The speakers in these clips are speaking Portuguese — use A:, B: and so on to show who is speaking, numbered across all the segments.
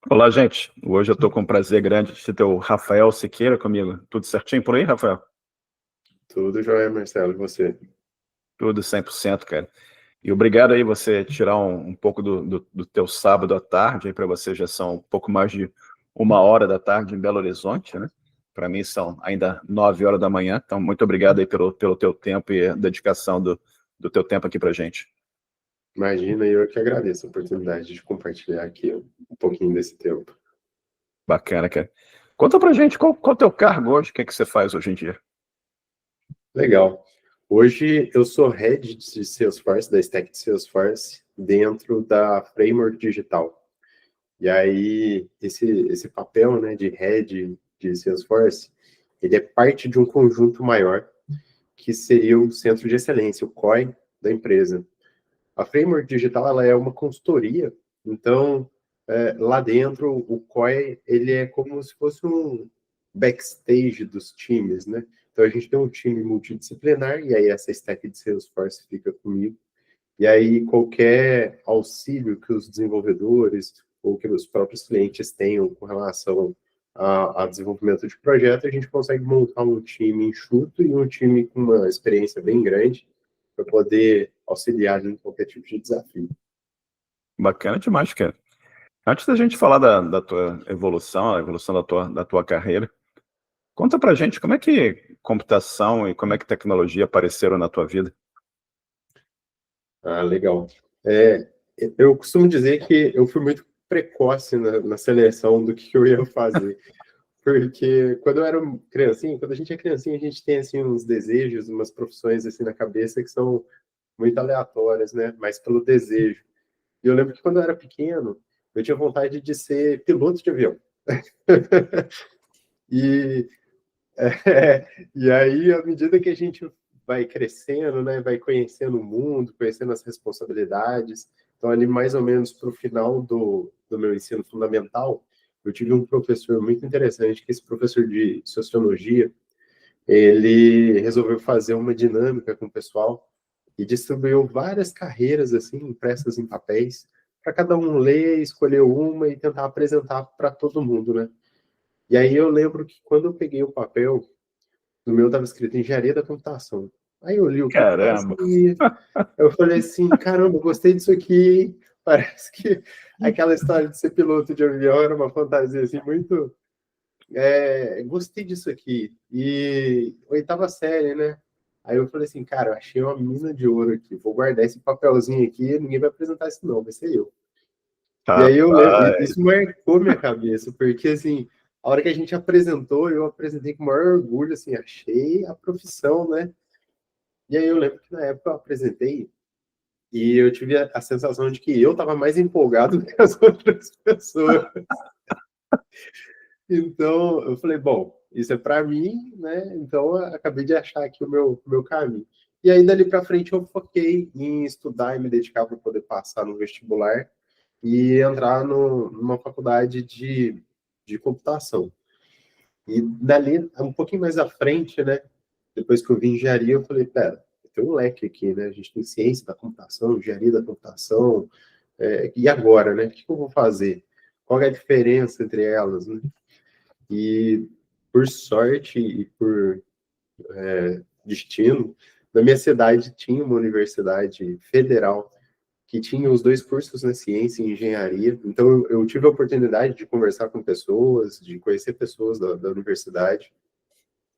A: Olá, gente. Hoje eu estou com um prazer grande de ter o Rafael Siqueira comigo. Tudo certinho por aí, Rafael?
B: Tudo jóia, Marcelo, e você?
A: Tudo 100%, cara. E obrigado aí você tirar um pouco do teu sábado à tarde, aí para você já são um pouco mais de 1 hora da tarde em Belo Horizonte, né? Para mim são ainda 9 horas da manhã, então muito obrigado aí pelo teu tempo e a dedicação do teu tempo aqui para gente.
B: Imagina, eu que agradeço a oportunidade de compartilhar aqui um pouquinho desse tempo.
A: Bacana, cara. Conta pra gente qual é o teu cargo hoje, o que é que você faz hoje em dia?
B: Legal. Hoje eu sou Head de Salesforce, da Stack de Salesforce, dentro da Framework Digital. E aí, esse papel, né, de Head de Salesforce, ele é parte de um conjunto maior, que seria o Centro de Excelência, o COI da empresa. A Framework Digital, ela é uma consultoria, então, lá dentro, o COI, ele é como se fosse um backstage dos times, né? Então, a gente tem um time multidisciplinar, e aí essa stack de Salesforce fica comigo, e aí qualquer auxílio que os desenvolvedores ou que os próprios clientes tenham com relação a desenvolvimento de projeto, a gente consegue montar um time enxuto e um time com uma experiência bem grande, para poder auxiliar em qualquer tipo de desafio.
A: Bacana demais, cara. Antes da gente falar da tua evolução, a evolução da tua carreira, conta pra gente como é que computação e como é que tecnologia apareceram na tua vida.
B: Ah, legal. É, eu costumo dizer que eu fui muito precoce na seleção do que eu ia fazer, porque quando eu era criancinha, quando a gente é criancinha, a gente tem assim uns desejos, umas profissões assim na cabeça que são muito aleatórias, né? Mas pelo desejo. E eu lembro que quando eu era pequeno, eu tinha vontade de ser piloto de avião. E e aí, à medida que a gente vai crescendo, né, vai conhecendo o mundo, conhecendo as responsabilidades, então ali mais ou menos para o final do meu ensino fundamental, eu tive um professor muito interessante, que esse professor de sociologia, ele resolveu fazer uma dinâmica com o pessoal e distribuiu várias carreiras assim impressas em papéis para cada um ler, escolher uma e tentar apresentar para todo mundo, né? E aí eu lembro que quando eu peguei o papel, no meu estava escrito Engenharia da Computação. Aí eu li o que eu
A: Caramba!
B: fazia, eu falei assim, caramba, gostei disso aqui, hein? Parece que aquela história de ser piloto de avião era uma fantasia assim muito. Gostei disso aqui. E oitava série, né? Aí eu falei assim, cara, eu achei uma mina de ouro aqui, vou guardar esse papelzinho aqui, ninguém vai apresentar isso não, vai ser eu. E aí eu lembro,
A: Rapaz,
B: isso marcou minha cabeça, porque assim, a hora que a gente apresentou, eu apresentei com o maior orgulho, assim, achei a profissão, né? E aí eu lembro que na época eu apresentei e eu tive a sensação de que eu estava mais empolgado que as outras pessoas. Então eu falei, bom, isso é para mim, né? Então eu acabei de achar aqui o meu caminho. E aí dali para frente eu foquei em estudar e me dedicar para poder passar no vestibular e entrar numa faculdade de computação. E dali, um pouquinho mais à frente, né? Depois que eu vi engenharia, eu falei, pera, tem um leque aqui, né? A gente tem ciência da computação, engenharia da computação, e agora, né? O que eu vou fazer? Qual é a diferença entre elas, né? E por sorte e por destino, na minha cidade tinha uma universidade federal que tinha os dois cursos na ciência e engenharia. Então eu tive a oportunidade de conversar com pessoas, de conhecer pessoas da universidade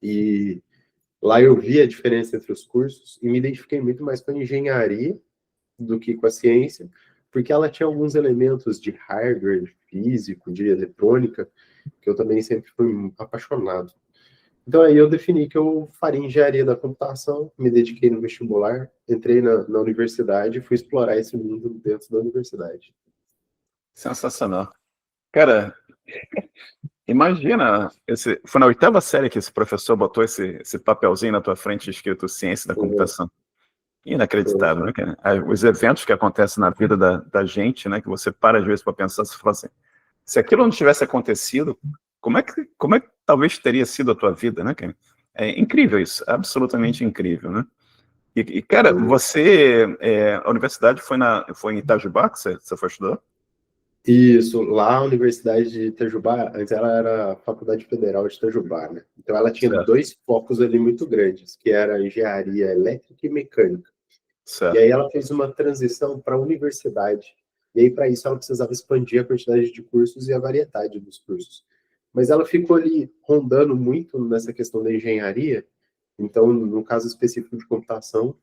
B: e lá eu vi a diferença entre os cursos e me identifiquei muito mais com a engenharia do que com a ciência, porque ela tinha alguns elementos de hardware, de físico, de eletrônica, que eu também sempre fui apaixonado. Então aí eu defini que eu faria engenharia da computação, me dediquei no vestibular, entrei na universidade e fui explorar esse mundo dentro da universidade.
A: sensacional. Cara, imagina, foi na oitava série que esse professor botou esse papelzinho na tua frente escrito Ciência da
B: Foi,
A: Computação.
B: foi.
A: Inacreditável, né, cara? Os eventos que acontecem na vida da gente, né, que você para às vezes para pensar, você fala assim, se aquilo não tivesse acontecido, como é que talvez teria sido a tua vida, né, cara? É incrível isso, absolutamente incrível, né? Cara,
B: Uhum.
A: a universidade foi em Itajubá que você foi estudar?
B: Isso, lá a Universidade de Itajubá, antes ela era a Faculdade Federal de Itajubá, né? Então ela tinha
A: Certo,
B: dois focos ali muito grandes, que era engenharia elétrica e mecânica. E aí
A: certo.
B: ela fez uma transição para a universidade. E aí, para isso, ela precisava expandir a quantidade de cursos e a variedade dos cursos. Mas ela ficou ali rondando muito nessa questão da engenharia. Então, no caso específico de computação,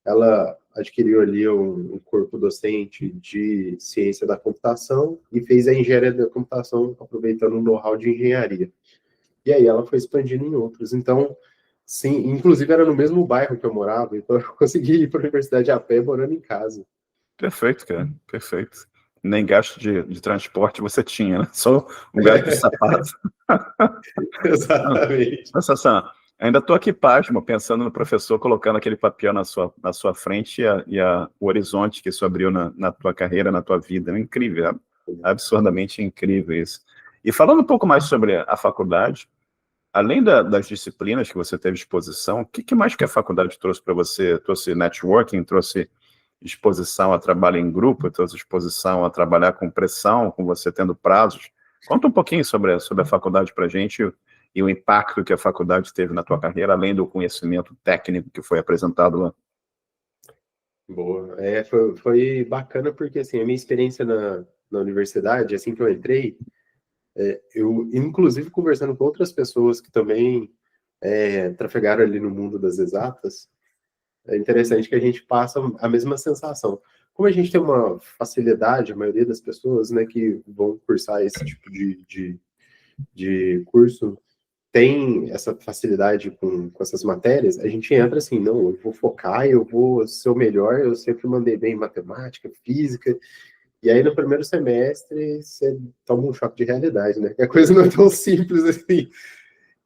B: ela adquiriu ali um corpo docente de ciência da computação e fez a engenharia da computação aproveitando o know-how de engenharia. E aí ela foi expandindo em outros. Então, sim, inclusive era no mesmo bairro que eu morava, então eu consegui ir para a universidade a pé morando em casa.
A: Perfeito, cara, perfeito. Nem gasto de transporte você tinha, né? Só o gasto de sapato.
B: Exatamente.
A: Nossa, Sam, ainda estou aqui pasmo, pensando no professor colocando aquele papel na sua frente o horizonte que isso abriu na tua carreira, na tua vida. É incrível, absurdamente incrível isso. E falando um pouco mais sobre a faculdade, além das disciplinas que você teve exposição, o que mais que a faculdade trouxe para você? Trouxe networking, trouxe exposição a trabalho em grupo, trouxe exposição a trabalhar com pressão, com você tendo prazos? Conta um pouquinho sobre a faculdade para a gente e o impacto que a faculdade teve na tua carreira, além do conhecimento técnico que foi apresentado lá.
B: Boa. Foi bacana porque, assim, a minha experiência na universidade, assim que eu entrei, eu, inclusive, conversando com outras pessoas que também trafegaram ali no mundo das exatas, é interessante que a gente passa a mesma sensação. Como a gente tem uma facilidade, a maioria das pessoas, né, que vão cursar esse tipo de curso, tem essa facilidade com essas matérias, a gente entra assim, não, eu vou focar, eu vou ser o melhor, eu sempre mandei bem em matemática, física, e aí no primeiro semestre você toma um choque de realidade, né? A coisa não é tão simples assim.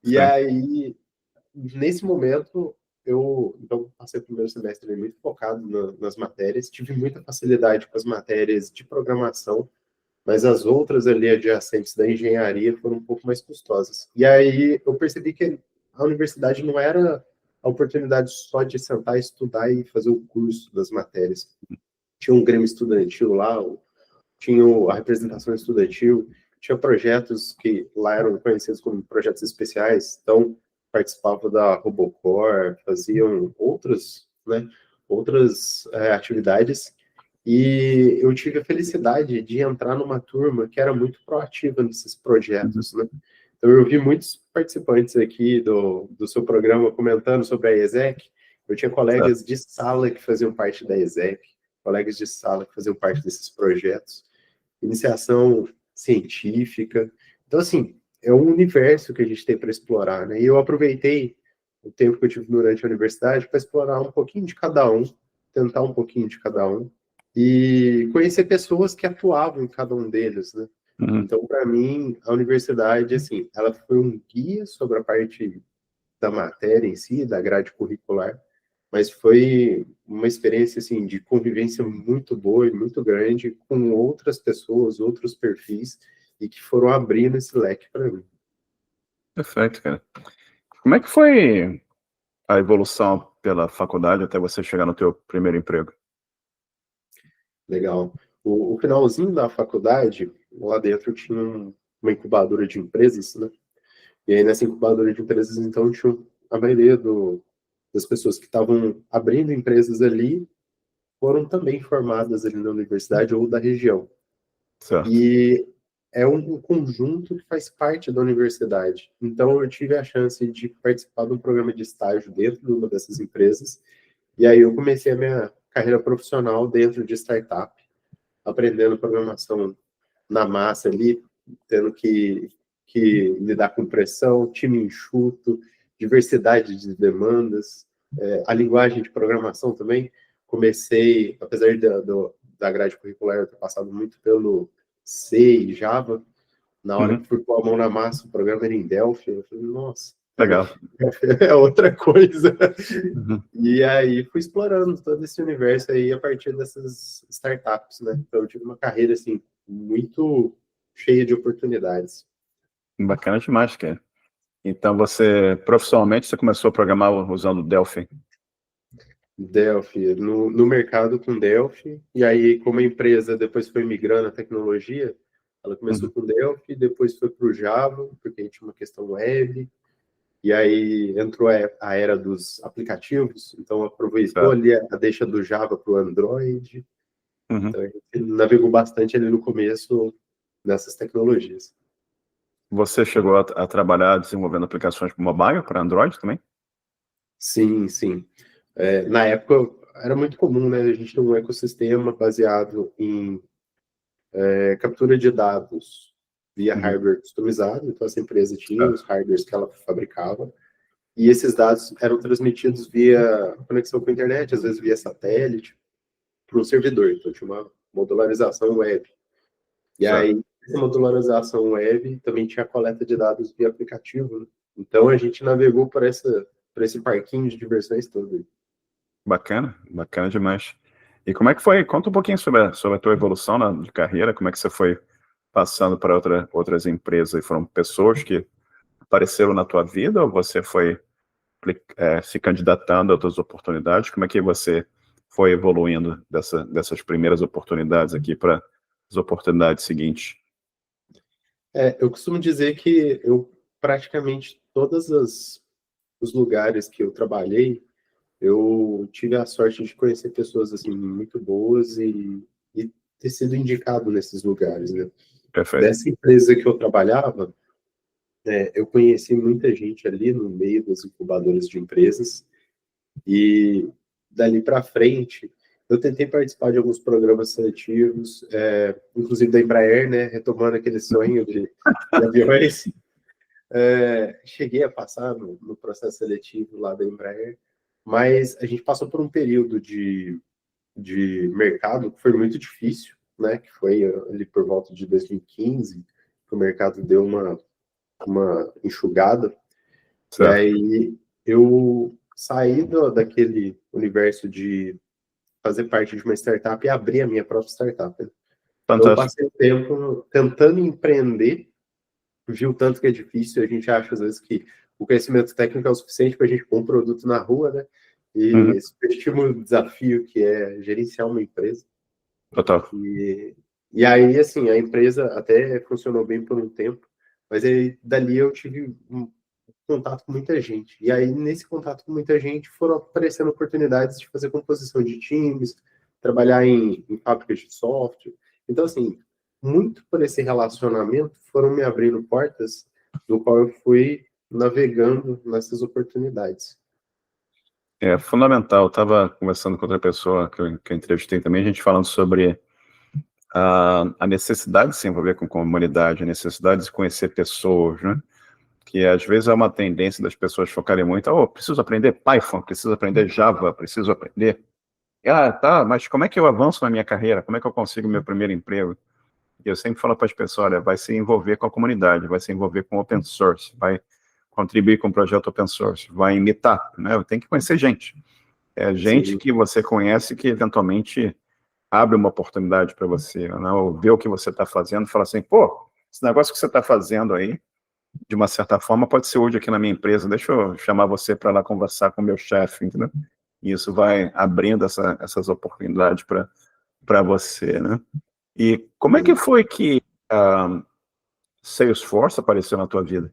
B: E
A: Sim.
B: aí, nesse momento, eu então, passei o primeiro semestre muito focado nas matérias, tive muita facilidade com as matérias de programação, mas as outras ali adjacentes da engenharia foram um pouco mais custosas. E aí eu percebi que a universidade não era a oportunidade só de sentar, estudar e fazer o curso das matérias. Tinha um grêmio estudantil lá, tinha a representação estudantil, tinha projetos que lá eram conhecidos como projetos especiais, então participava da Robocor, faziam outras atividades, e eu tive a felicidade de entrar numa turma que era muito proativa nesses
A: Uhum.
B: projetos, né? Então eu vi muitos participantes aqui do seu programa comentando sobre a ESEC, eu tinha
A: Certo.
B: colegas de sala que faziam parte da ESEC, colegas de sala que faziam parte desses projetos, iniciação científica. Então, assim, é um universo que a gente tem para explorar, né? E eu aproveitei o tempo que eu tive durante a universidade para explorar um pouquinho de cada um, tentar um pouquinho de cada um, e conhecer pessoas que atuavam em cada um deles, né?
A: Uhum.
B: Então, para mim, a universidade, assim, ela foi um guia sobre a parte da matéria em si, da grade curricular, mas foi uma experiência assim de convivência muito boa e muito grande com outras pessoas, outros perfis e que foram abrindo esse leque para mim.
A: Perfeito, cara. Como é que foi a evolução pela faculdade até você chegar no teu primeiro emprego?
B: Legal. O finalzinho da faculdade, lá dentro tinha uma incubadora de empresas, né? E aí nessa incubadora de empresas, então, tinha a maioria das pessoas que estavam abrindo empresas ali foram também formadas ali na universidade ou da região.
A: Certo.
B: E é um conjunto que faz parte da universidade. Então, eu tive a chance de participar de um programa de estágio dentro de uma dessas empresas, e aí eu comecei a minha carreira profissional dentro de startup, aprendendo programação na massa ali, tendo que lidar com pressão, time enxuto, diversidade de demandas, a linguagem de programação também. Comecei, apesar da grade curricular eu ter passado muito pelo C e Java, na hora
A: Uhum.
B: que fui pôr a mão na massa, o programa era em Delphi, eu falei, nossa,
A: Legal.
B: é outra coisa.
A: Uhum.
B: E aí fui explorando todo esse universo aí a partir dessas startups, né? Então eu tive uma carreira, assim, muito cheia de oportunidades.
A: Bacana demais, cara. Então, profissionalmente, você começou a programar usando Delphi.
B: Delphi, no mercado com Delphi, e aí como a empresa depois foi migrando a tecnologia, ela começou
A: Uhum.
B: com Delphi, depois foi para o Java, porque aí tinha uma questão web, e aí entrou a era dos aplicativos, então aproveitou
A: Certo.
B: ali a deixa do Java para o Android,
A: Uhum.
B: então a gente navegou bastante ali no começo nessas tecnologias.
A: Você chegou a trabalhar desenvolvendo aplicações para mobile, para Android também?
B: Sim, sim. Na época era muito comum, né? A gente ter um ecossistema baseado em captura de dados via
A: Uhum.
B: hardware customizado, então essa empresa tinha os
A: Certo.
B: hardwares que ela fabricava, e esses dados eram transmitidos via conexão com a internet, às vezes via satélite, para um servidor, então tinha uma modularização web. E
A: Certo.
B: aí, essa modularização web também tinha coleta de dados via aplicativo, né? Então a gente navegou por esse parquinho de diversões todo.
A: Bacana, bacana demais. E como é que foi? Conta um pouquinho sobre a tua evolução de carreira, como é que você foi passando para outras empresas, e foram pessoas que apareceram na tua vida, ou você foi se candidatando a outras oportunidades? Como é que você foi evoluindo dessas primeiras oportunidades aqui para as oportunidades seguintes?
B: Eu costumo dizer que eu praticamente os lugares que eu trabalhei, eu tive a sorte de conhecer pessoas assim muito boas e ter sido indicado nesses lugares, né?
A: Perfeito.
B: Dessa empresa que eu trabalhava, eu conheci muita gente ali no meio das incubadoras de empresas e dali para frente eu tentei participar de alguns programas seletivos, inclusive da Embraer, né? Retomando aquele sonho de aviões. Cheguei a passar no processo seletivo lá da Embraer, mas a gente passou por um período de mercado que foi muito difícil, né? Que foi ali por volta de 2015, que o mercado deu uma enxugada, e
A: Certo.
B: aí eu saí daquele universo de fazer parte de uma startup e abrir a minha própria startup, né? Então eu
A: Fantástico.
B: passei o tempo tentando empreender, viu tanto que é difícil, a gente acha às vezes que o conhecimento técnico é o suficiente para a gente pôr um produto na rua, né?
A: Uhum.
B: E subestima o desafio que é gerenciar uma empresa.
A: Total.
B: E aí, assim, a empresa até funcionou bem por um tempo, mas aí, dali eu tive um contato com muita gente. E aí, nesse contato com muita gente, foram aparecendo oportunidades de fazer composição de times, trabalhar em fábricas de software. Então, assim, muito por esse relacionamento, foram me abrindo portas, no qual eu fui navegando nessas oportunidades.
A: É fundamental. Eu estava conversando com outra pessoa que eu entrevistei também, a gente falando sobre a necessidade de se envolver com comunidade, a necessidade de conhecer pessoas, né? Que às vezes é uma tendência das pessoas focarem muito, preciso aprender Python, preciso aprender Java, preciso aprender. Tá, mas como é que eu avanço na minha carreira? Como é que eu consigo meu primeiro emprego? E eu sempre falo para as pessoas, olha, vai se envolver com a comunidade, vai se envolver com open source, vai contribuir com o projeto open source, vai imitar, né? Tem que conhecer gente. É gente
B: Sim,
A: que você conhece que eventualmente abre uma oportunidade para você, né? Ou vê o que você está fazendo e fala assim, pô, esse negócio que você está fazendo aí, de uma certa forma, pode ser útil aqui na minha empresa, deixa eu chamar você para lá conversar com o meu chefe, entendeu? E isso vai abrindo essas oportunidades para você, né? E como é que
B: sim.
A: foi que Salesforce apareceu na tua vida?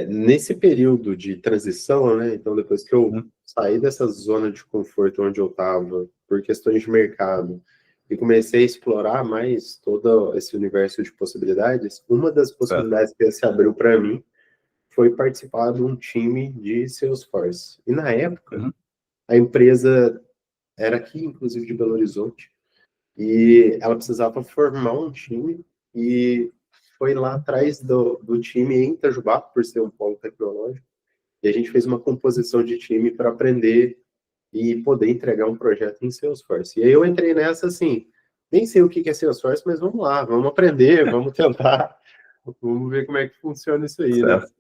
B: Nesse período de transição, né? Então, depois que eu
A: Hum.
B: saí dessa zona de conforto onde eu estava, por questões de mercado, e comecei a explorar mais todo esse universo de possibilidades, uma das
A: Certo.
B: possibilidades que se abriu para mim foi participar de um time de Salesforce. E na época,
A: Uhum.
B: a empresa era aqui, inclusive, de Belo Horizonte, e ela precisava formar um time, e foi lá atrás do time em Itajubá, por ser um polo tecnológico, e a gente fez uma composição de time para aprender e poder entregar um projeto em Salesforce. E aí eu entrei nessa assim, nem sei o que é Salesforce, mas vamos lá, vamos aprender, vamos tentar, vamos ver como é que funciona isso aí, né?
A: Certo.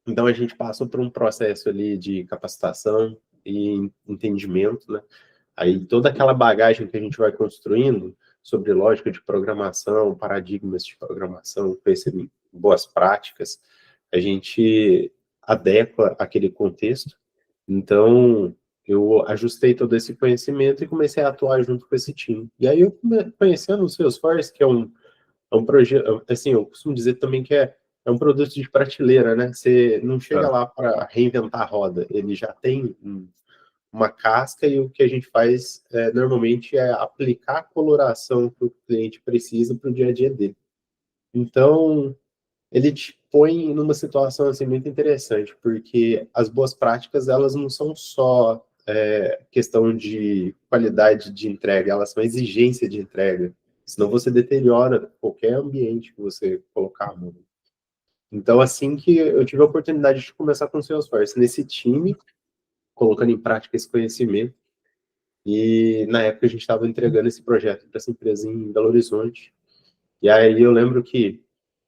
B: Então a gente passou por um processo ali de capacitação e entendimento, né? Aí toda aquela bagagem que a gente vai construindo sobre lógica de programação, paradigmas de programação, conhecimento, boas práticas, a gente adequa aquele contexto Então, eu ajustei todo esse conhecimento e comecei a atuar junto com esse time. E aí, conhecendo o Salesforce, que é um projeto, assim, eu costumo dizer também que é um produto de prateleira, né? Você não chega
A: É.
B: lá para reinventar a roda, ele já tem uma casca e o que a gente faz normalmente é aplicar a coloração que o cliente precisa para o dia a dia dele. Então, ele te põe numa situação assim muito interessante, porque as boas práticas elas não são só questão de qualidade de entrega, elas são exigência de entrega. Senão você deteriora qualquer ambiente que você colocar a mão. Então, assim que eu tive a oportunidade de começar com o Salesforce, nesse time, colocando em prática esse conhecimento, e na época a gente estava entregando esse projeto para essa empresa em Belo Horizonte. E aí eu lembro que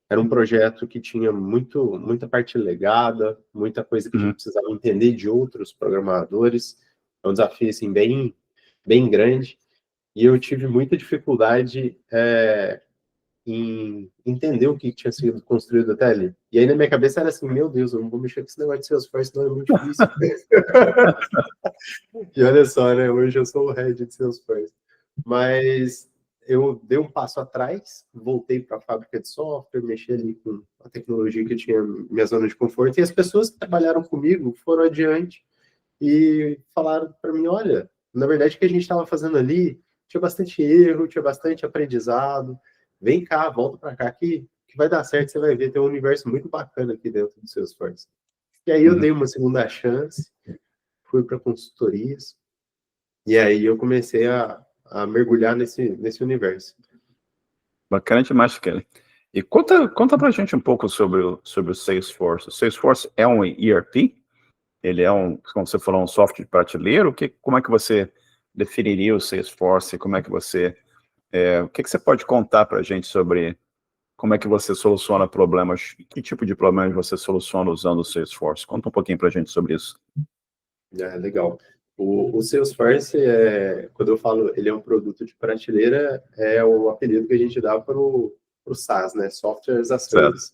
B: era um projeto que tinha muita parte legada, muita coisa que a gente
A: Uhum.
B: precisava entender de outros programadores. É um desafio assim, bem grande. E eu tive muita dificuldade em entender o que tinha sido construído até ali. E aí na minha cabeça era assim, meu Deus, eu não vou mexer com esse negócio de Salesforce, não é muito difícil. E olha só, né? Hoje eu sou o head de Salesforce. Mas eu dei um passo atrás, voltei para a fábrica de software, mexi ali com a tecnologia que eu tinha minha zona de conforto, e as pessoas que trabalharam comigo foram adiante e falaram para mim, olha, na verdade o que a gente estava fazendo ali tinha bastante erro, tinha bastante aprendizado, vem cá, volta para cá que vai dar certo, você vai ver, tem um universo muito bacana aqui dentro do Salesforce. E aí eu
A: Uhum.
B: dei uma segunda chance, fui para consultorias, e aí eu comecei a mergulhar nesse universo.
A: Bacana demais, Kelly. E conta pra gente um pouco sobre o Salesforce. O Salesforce é um ERP? Ele é como você falou, um software de prateleira? Como é que você definiria o Salesforce? O que você pode contar pra gente sobre como é que você soluciona problemas? Que tipo de problemas você soluciona usando o Salesforce? Conta um pouquinho pra gente sobre isso.
B: Legal. O Salesforce, quando eu falo ele é um produto de prateleira, é o apelido que a gente dá para o SaaS, né? Software as a
A: Certo.
B: Service.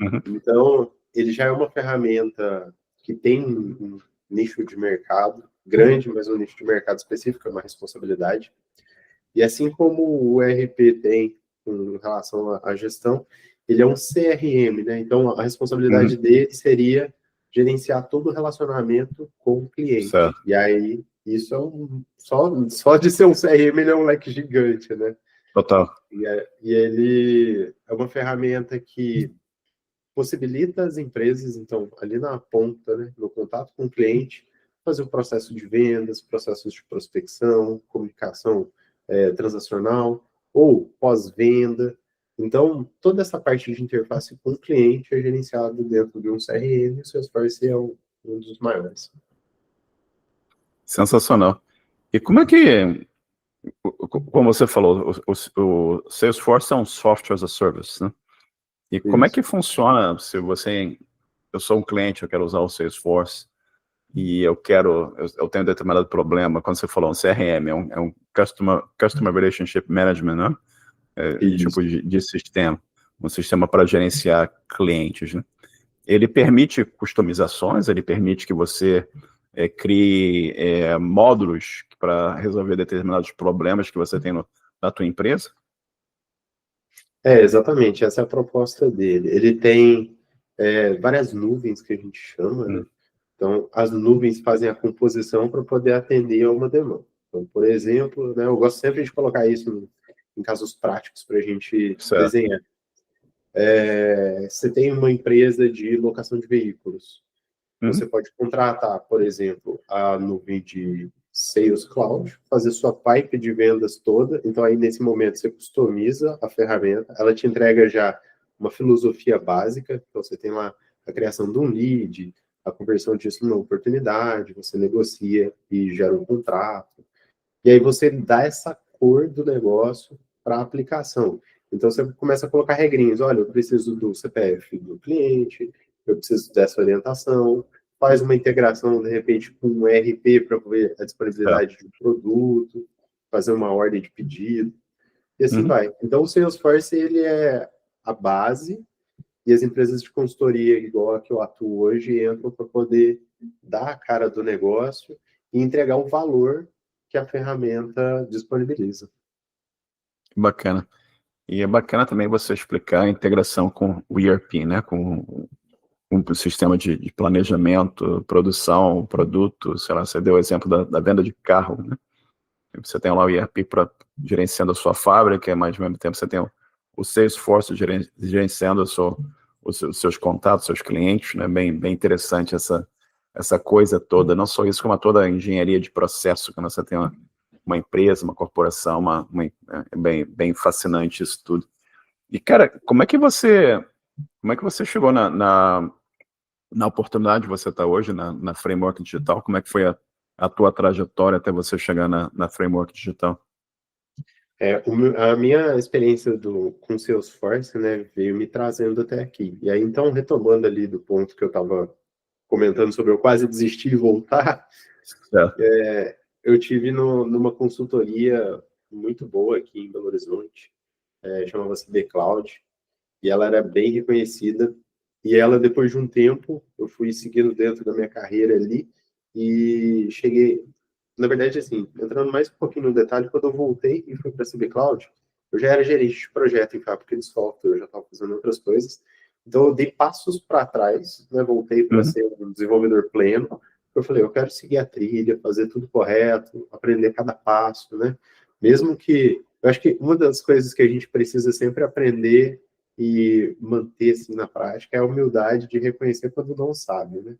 A: Uhum.
B: Então, ele já é uma ferramenta que tem um nicho de mercado grande, mas um nicho de mercado específico, é uma responsabilidade. E assim como o ERP tem com relação à gestão, ele é um CRM, né? Então, a responsabilidade
A: Uhum.
B: dele seria gerenciar todo o relacionamento com o cliente.
A: Certo.
B: E aí, isso só de ser um CRM, ele é um leque gigante, né?
A: Total.
B: E ele é uma ferramenta que possibilita as empresas, então, ali na ponta, né, no contato com o cliente, fazer o processo de vendas, processos de prospecção, comunicação transacional ou pós-venda. Então, toda essa parte de interface com o cliente é gerenciado dentro de um CRM e o Salesforce é um dos maiores.
A: Sensacional. E como é que, como você falou, o Salesforce é um software as a service, né? E como é
B: Isso.
A: que funciona se eu sou um cliente, eu quero usar o Salesforce e eu tenho um determinado problema, quando você falou um CRM, é um Customer Relationship Management, né? Tipo
B: Isso.
A: de sistema, um sistema para gerenciar clientes, né? Ele permite customizações, ele permite que você crie módulos para resolver determinados problemas que você tem na tua empresa.
B: Exatamente, essa é a proposta dele. Ele tem várias nuvens que a gente chama, né?
A: Hum.
B: Então, as nuvens fazem a composição para poder atender a uma demanda. Então, por exemplo, né, eu gosto sempre de colocar isso em casos práticos para a gente
A: Certo.
B: desenhar. Você tem uma empresa de locação de veículos. Você
A: Uhum.
B: pode contratar, por exemplo, a nuvem de Sales Cloud, fazer sua pipe de vendas toda. Então, aí, nesse momento, você customiza a ferramenta. Ela te entrega já uma filosofia básica. Então, você tem lá a criação de um lead, a conversão disso numa oportunidade, você negocia e gera um contrato. E aí você dá essa cor do negócio para a aplicação. Então você começa a colocar regrinhas. Olha, eu preciso do CPF do cliente, eu preciso dessa orientação, faz uma integração, de repente, com um ERP para ver a
A: Certo.
B: disponibilidade do produto, fazer uma ordem de pedido, e assim
A: Uhum.
B: vai. Então o Salesforce, ele é a base, e as empresas de consultoria, igual a que eu atuo hoje, entram para poder dar a cara do negócio e entregar o valor que a ferramenta disponibiliza.
A: Bacana. E é bacana também você explicar a integração com o ERP, né? Com o sistema de planejamento, produção, produto, sei lá, você deu o exemplo da venda de carro, né? Você tem lá o ERP gerenciando a sua fábrica, mas ao mesmo tempo você tem o Salesforce gerenciando os seus contatos, seus clientes, né? Bem interessante essa coisa toda, não só isso, como toda a engenharia de processo, quando você tem uma empresa, uma corporação, é bem fascinante isso tudo. E, cara, como é que você chegou na oportunidade que você está hoje, na Framework Digital? Como é que foi a tua trajetória até você chegar na Framework Digital?
B: A minha experiência com Salesforce, né, veio me trazendo até aqui. E aí, então, retomando ali do ponto que eu estava comentando sobre eu quase desistir e voltar, eu tive numa consultoria muito boa aqui em Belo Horizonte, chamava-se The Cloud, e ela era bem reconhecida. E ela, depois de um tempo, eu fui seguindo dentro da minha carreira ali e cheguei, na verdade, assim, entrando mais um pouquinho no detalhe, quando eu voltei e fui para a CB Cloud, eu já era gerente de projeto em fábrica de software, eu já estava fazendo outras coisas. Então, eu dei passos para trás, né, voltei para ser um desenvolvedor pleno. Eu falei, eu quero seguir a trilha, fazer tudo correto, aprender cada passo, né? Mesmo que, eu acho que uma das coisas que a gente precisa sempre aprender e manter assim na prática é a humildade de reconhecer quando não sabe, né?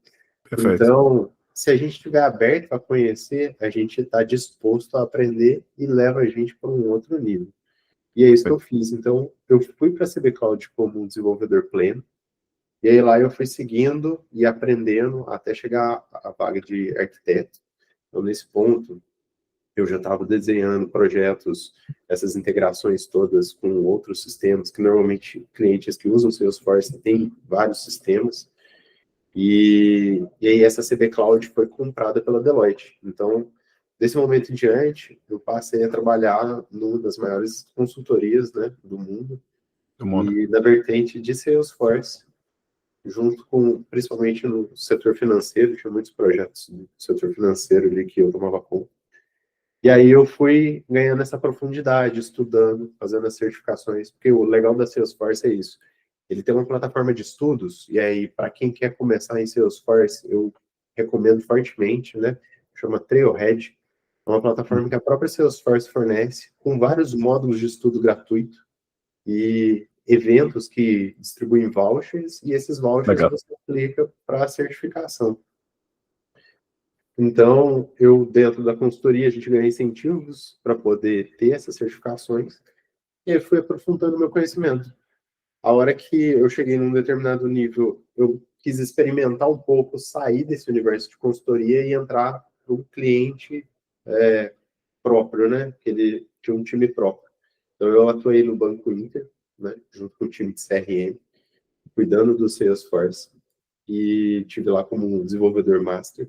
A: Perfeito.
B: Então, se a gente estiver aberto a conhecer, a gente está disposto a aprender e leva a gente para um outro nível. E é isso que eu fiz. Então, eu fui para a CB Cloud como um desenvolvedor pleno, e aí lá eu fui seguindo e aprendendo até chegar à vaga de arquiteto. Então, nesse ponto, eu já estava desenhando projetos, essas integrações todas com outros sistemas, que normalmente clientes que usam Salesforce têm vários sistemas, e aí essa CB Cloud foi comprada pela Deloitte. Então, desse momento em diante, eu passei a trabalhar numa das maiores consultorias, né, do mundo, e na vertente de Salesforce, junto com, principalmente no setor financeiro, tinha muitos projetos do setor financeiro ali que eu tomava conta. E aí eu fui ganhando essa profundidade, estudando, fazendo as certificações, porque o legal da Salesforce é isso. Ele tem uma plataforma de estudos, e aí, para quem quer começar em Salesforce, eu recomendo fortemente, né? Chama Trailhead. É uma plataforma que a própria Salesforce fornece, com vários módulos de estudo gratuito e eventos que distribuem vouchers, e esses vouchers
A: Legal.
B: você aplica para a certificação. Então, eu, dentro da consultoria, a gente ganha incentivos para poder ter essas certificações, e aí fui aprofundando meu conhecimento. A hora que eu cheguei num determinado nível, eu quis experimentar um pouco, sair desse universo de consultoria e entrar para um cliente próprio, né? Que ele tinha um time próprio. Então, eu atuei no Banco Inter, né? Junto com o time de CRM, cuidando do Salesforce, e tive lá como desenvolvedor master.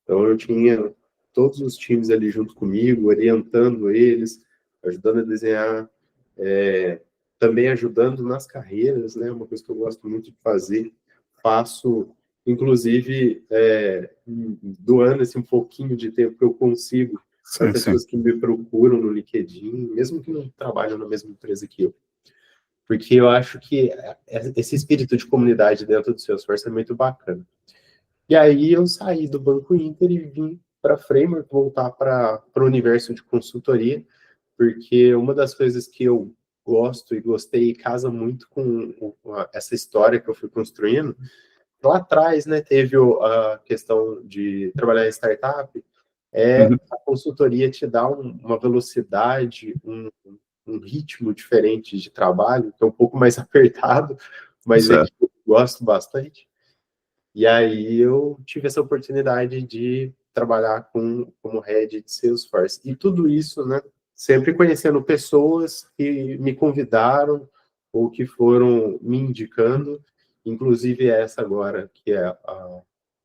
B: Então, eu tinha todos os times ali junto comigo, orientando eles, ajudando a desenhar, também ajudando nas carreiras, né? Uma coisa que eu gosto muito de fazer. Faço, inclusive, doando esse um pouquinho de tempo que eu consigo para
A: Sim.
B: pessoas que me procuram no LinkedIn, mesmo que não trabalham na mesma empresa que eu. Porque eu acho que esse espírito de comunidade dentro do Salesforce é muito bacana. E aí eu saí do Banco Inter e vim para a Framework, voltar para o universo de consultoria, porque uma das coisas que eu gosto e gostei e casa muito com essa história que eu fui construindo, lá atrás, né, teve a questão de trabalhar em startup, a consultoria te dá uma velocidade, um ritmo diferente de trabalho, que é um pouco mais apertado, mas é que
A: Certo.
B: eu gosto bastante. E aí eu tive essa oportunidade de trabalhar como head de Salesforce. E tudo isso, né, sempre conhecendo pessoas que me convidaram ou que foram me indicando, inclusive essa agora, que é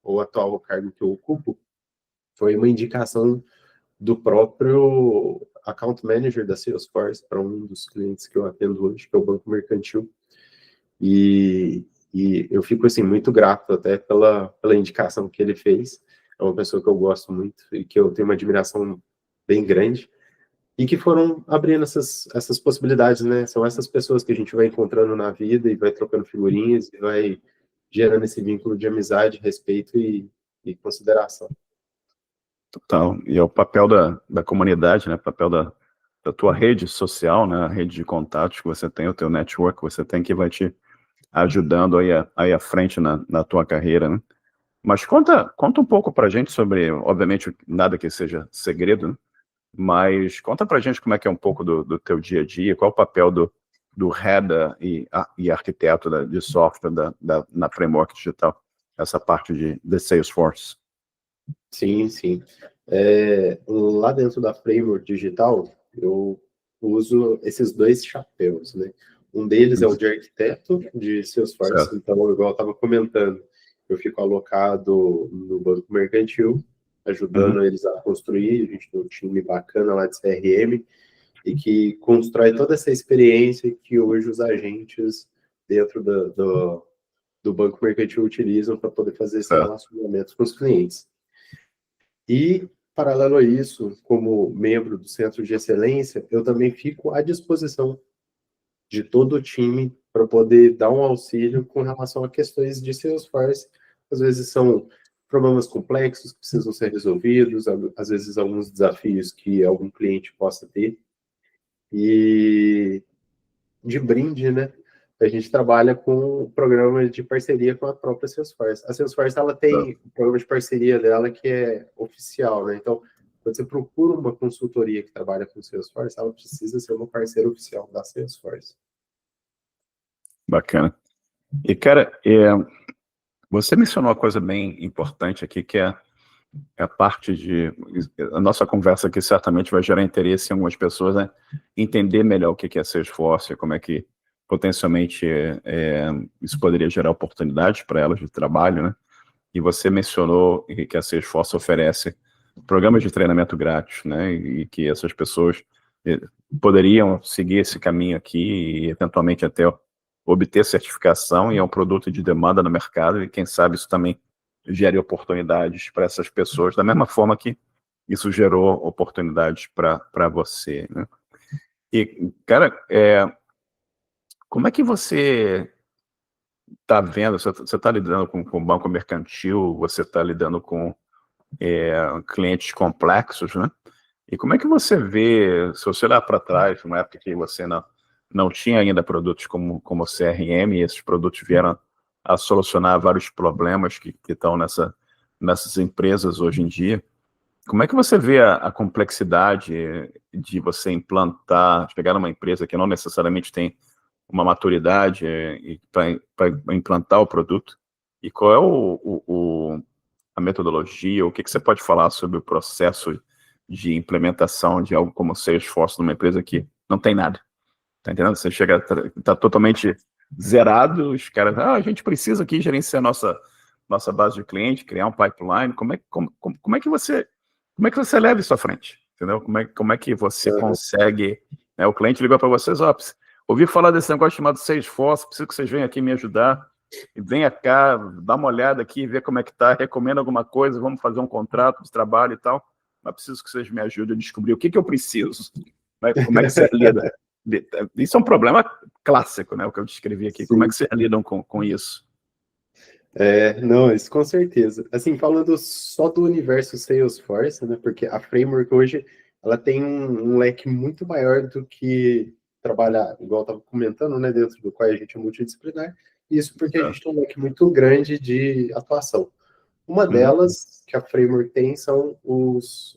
B: o atual cargo que eu ocupo, foi uma indicação do próprio account manager da Salesforce para um dos clientes que eu atendo hoje, que é o Banco Mercantil. E E eu fico, assim, muito grato até pela indicação que ele fez. É uma pessoa que eu gosto muito e que eu tenho uma admiração bem grande. E que foram abrindo essas possibilidades, né? São essas pessoas que a gente vai encontrando na vida e vai trocando figurinhas e vai gerando esse vínculo de amizade, respeito e consideração.
A: Total. E é o papel da comunidade, né? O papel da tua rede social, né? A rede de contatos que você tem, o teu network que você tem, que vai te ajudando aí à frente na tua carreira, né? Mas conta um pouco pra gente sobre, obviamente, nada que seja segredo, né? Mas conta pra gente como é que é um pouco do teu dia a dia, qual é o papel do head e arquiteto de software na Framework Digital, essa parte de Salesforce.
B: Sim, sim. Lá dentro da Framework Digital, eu uso esses dois chapéus, né? Um deles é o de arquiteto de Salesforce,
A: Certo.
B: então, igual eu estava comentando, eu fico alocado no Banco Mercantil, ajudando eles a construir, a gente tem um time bacana lá de CRM, e que constrói toda essa experiência que hoje os agentes dentro do Banco Mercantil utilizam para poder fazer esse
A: Certo.
B: relacionamento com os clientes. E, paralelo a isso, como membro do Centro de Excelência, eu também fico à disposição de todo o time para poder dar um auxílio com relação a questões de Salesforce. Às vezes são problemas complexos que precisam ser resolvidos, às vezes alguns desafios que algum cliente possa ter. E de brinde, né? A gente trabalha com programas de parceria com a própria Salesforce. A Salesforce, ela tem um programa de parceria dela que é oficial, né? Então, quando você procura uma consultoria que trabalha com Salesforce, ela precisa ser uma parceira oficial da Salesforce.
A: Bacana. E, cara, você mencionou uma coisa bem importante aqui, que é a parte a nossa conversa aqui certamente vai gerar interesse em algumas pessoas, né? Entender melhor o que é Salesforce, como é que potencialmente isso poderia gerar oportunidades para elas de trabalho, né? E você mencionou que a Salesforce oferece programas de treinamento grátis, né? E que essas pessoas poderiam seguir esse caminho aqui e eventualmente até obter certificação, e é um produto de demanda no mercado, e quem sabe isso também gere oportunidades para essas pessoas, da mesma forma que isso gerou oportunidades para você, né? E, cara, como é que você está vendo, você está lidando com banco mercantil, você está lidando com clientes complexos, né? E como é que você vê, se você olhar para trás, numa época que você não tinha ainda produtos como CRM, e esses produtos vieram a solucionar vários problemas que estão nessas empresas hoje em dia, como é que você vê a complexidade de você implantar, de pegar uma empresa que não necessariamente tem uma maturidade para implantar o produto, e qual é a metodologia, o que você pode falar sobre o processo de implementação de algo como Salesforce numa empresa que não tem nada, tá entendendo? Você chega, tá totalmente zerado, os caras, a gente precisa aqui gerenciar nossa base de cliente, criar um pipeline, como é que você leva isso à frente, entendeu? Como é que você consegue, né, o cliente ligou para vocês, ouvi falar desse negócio chamado Salesforce, preciso que vocês venham aqui me ajudar, e venha cá, dá uma olhada aqui, vê como é que tá, recomenda alguma coisa, vamos fazer um contrato de trabalho e tal, mas preciso que vocês me ajudem a descobrir o que eu preciso, né? Como é que você lida? Isso é um problema clássico, né, o que eu descrevi aqui. Sim. Como é que vocês lidam com isso?
B: Não, isso com certeza. Assim, falando só do universo Salesforce, né, porque a Framework hoje, ela tem um leque muito maior do que trabalhar, igual eu estava comentando, né, dentro do qual a gente é multidisciplinar, isso porque a gente tem um leque muito grande de atuação. Uma delas que a Framework tem são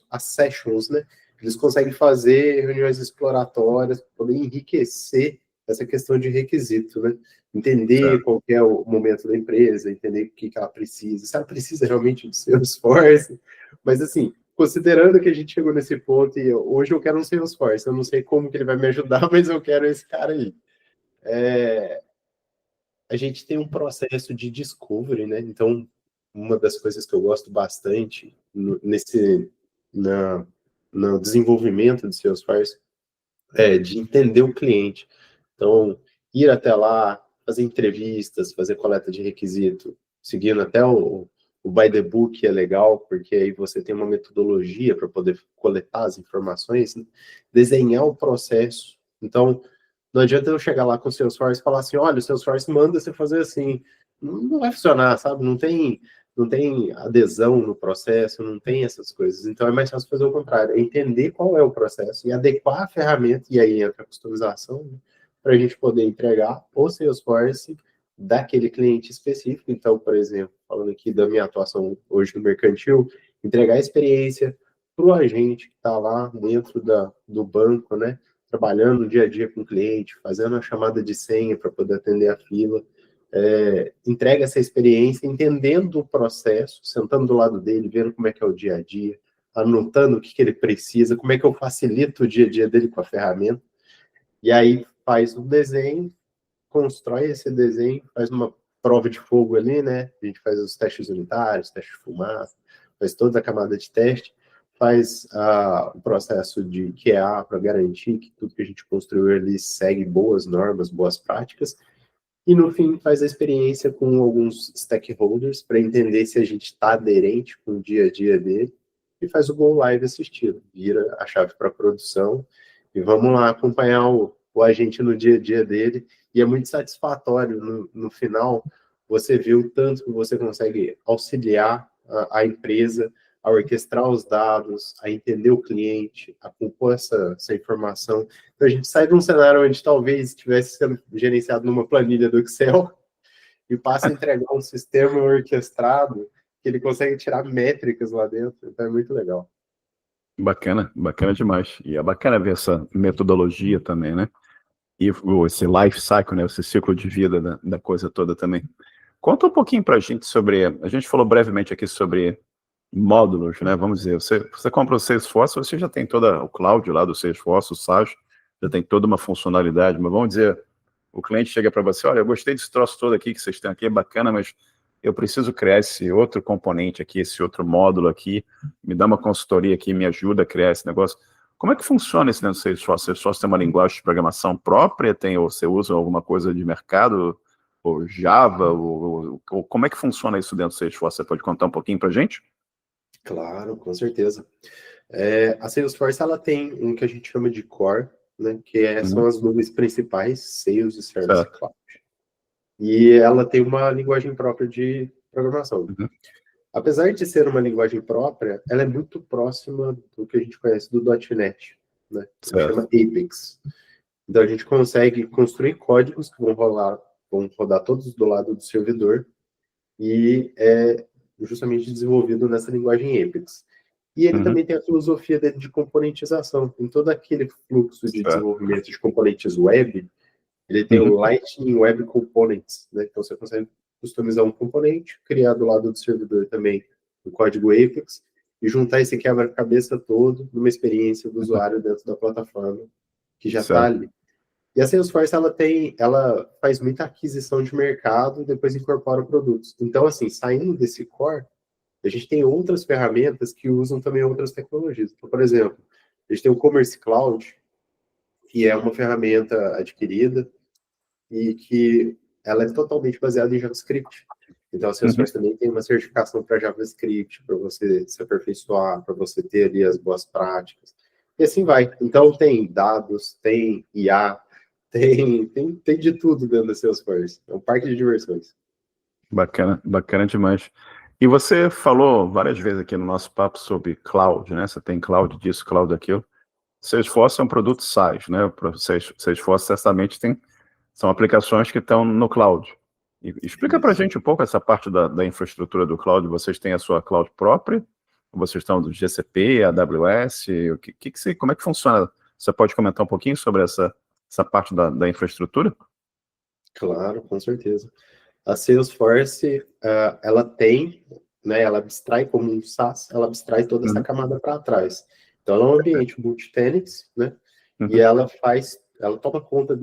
B: as sessions, né? Eles conseguem fazer reuniões exploratórias para poder enriquecer essa questão de requisito, né? Entender qual é o momento da empresa, entender o que ela precisa, se ela precisa realmente de Salesforce, mas assim, considerando que a gente chegou nesse ponto e hoje eu quero um Salesforce, eu não sei como que ele vai me ajudar, mas eu quero esse cara aí. A gente tem um processo de discovery, né? Então, uma das coisas que eu gosto bastante no desenvolvimento de Salesforce é de entender o cliente. Então, ir até lá, fazer entrevistas, fazer coleta de requisito, seguindo até o by the book é legal, porque aí você tem uma metodologia para poder coletar as informações, né? Desenhar o processo. Então, não adianta eu chegar lá com o Salesforce e falar assim, olha, o Salesforce manda você fazer assim. Não vai funcionar, sabe? Não tem adesão no processo, não tem essas coisas. Então, é mais fácil fazer o contrário, é entender qual é o processo e adequar a ferramenta, e aí entra a customização, né? Para a gente poder entregar o Salesforce daquele cliente específico. Então, por exemplo, falando aqui da minha atuação hoje no mercantil, entregar a experiência para o agente que está lá dentro do banco, né? Trabalhando no dia a dia com o cliente, fazendo a chamada de senha para poder atender a fila. Entrega essa experiência, entendendo o processo, sentando do lado dele, vendo como é que é o dia a dia, anotando o que ele precisa, como é que eu facilito o dia a dia dele com a ferramenta, e aí faz um desenho, constrói esse desenho, faz uma prova de fogo ali, né? A gente faz os testes unitários, testes de fumaça, faz toda a camada de teste, faz o processo de QA para garantir que tudo que a gente construiu ali segue boas normas, boas práticas, e no fim faz a experiência com alguns stakeholders para entender se a gente está aderente com o dia a dia dele, e faz o Go Live assistido, vira a chave para produção, e vamos lá acompanhar o agente no dia a dia dele, e é muito satisfatório no final você ver o tanto que você consegue auxiliar a empresa a orquestrar os dados, a entender o cliente, a compor essa informação. Então, a gente sai de um cenário onde talvez estivesse sendo gerenciado numa planilha do Excel e passa a entregar um sistema orquestrado que ele consegue tirar métricas lá dentro. Então, é muito legal.
A: Bacana, bacana demais. E é bacana ver essa metodologia também, né? E esse life cycle, né? Esse ciclo de vida da coisa toda também. Conta um pouquinho para a gente sobre... A gente falou brevemente aqui sobre módulos, né? Vamos dizer, você compra o Salesforce, você já tem toda o cloud lá do Salesforce, o SaaS, já tem toda uma funcionalidade, mas vamos dizer, o cliente chega para você, olha, eu gostei desse troço todo aqui que vocês têm aqui, é bacana, mas eu preciso criar esse outro componente aqui, esse outro módulo aqui, me dá uma consultoria aqui, me ajuda a criar esse negócio. Como é que funciona esse dentro do Salesforce? O Salesforce tem uma linguagem de programação própria, ou você usa alguma coisa de mercado, ou Java, ou como é que funciona isso dentro do Salesforce? Você pode contar um pouquinho para a gente?
B: Claro, com certeza. A Salesforce, ela tem um que a gente chama de Core, né, que são as nuvens principais, Sales e Service Cloud. E ela tem uma linguagem própria de programação. Apesar de ser uma linguagem própria, ela é muito próxima do que a gente conhece do .NET, né, que chama Apex. Então, a gente consegue construir códigos que vão rodar todos do lado do servidor, e justamente desenvolvido nessa linguagem Apex. E ele também tem a filosofia dele de componentização. Em todo aquele fluxo de desenvolvimento de componentes web, ele tem o Lightning Web Components, né? Então você consegue customizar um componente, criar do lado do servidor também o código Apex, e juntar esse quebra-cabeça todo numa experiência do usuário dentro da plataforma que já está ali. E a Salesforce, ela faz muita aquisição de mercado e depois incorpora produtos. Então, assim, saindo desse core, a gente tem outras ferramentas que usam também outras tecnologias. Então, por exemplo, a gente tem o Commerce Cloud, que é uma ferramenta adquirida e que ela é totalmente baseada em JavaScript. Então, a Salesforce também tem uma certificação para JavaScript, para você se aperfeiçoar, para você ter ali as boas práticas. E assim vai. Então, tem dados, tem IA, tem de tudo dentro da Salesforce. É um parque de diversões.
A: Bacana, bacana demais. E você falou várias vezes aqui no nosso papo sobre cloud, né? Você tem cloud disso, cloud daquilo. Salesforce é um produto SaaS, né? Salesforce certamente são aplicações que estão no cloud. Explica para a gente um pouco essa parte da infraestrutura do cloud. Vocês têm a sua cloud própria? Vocês estão do GCP, AWS? Como é que funciona? Você pode comentar um pouquinho sobre essa parte da infraestrutura?
B: Claro, com certeza. A Salesforce, ela tem, né, ela abstrai como um SaaS, ela abstrai toda essa camada para trás. Então, ela é um ambiente multi-tenants, né, e ela toma conta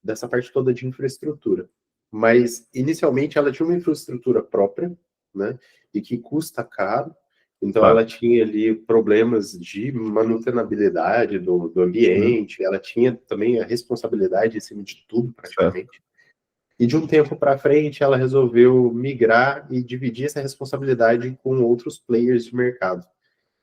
B: dessa parte toda de infraestrutura. Mas, inicialmente, ela tinha uma infraestrutura própria, né, e que custa caro. Então, ela tinha ali problemas de manutenabilidade do ambiente, ela tinha também a responsabilidade em cima de tudo, praticamente. E de um tempo para frente, ela resolveu migrar e dividir essa responsabilidade com outros players de mercado.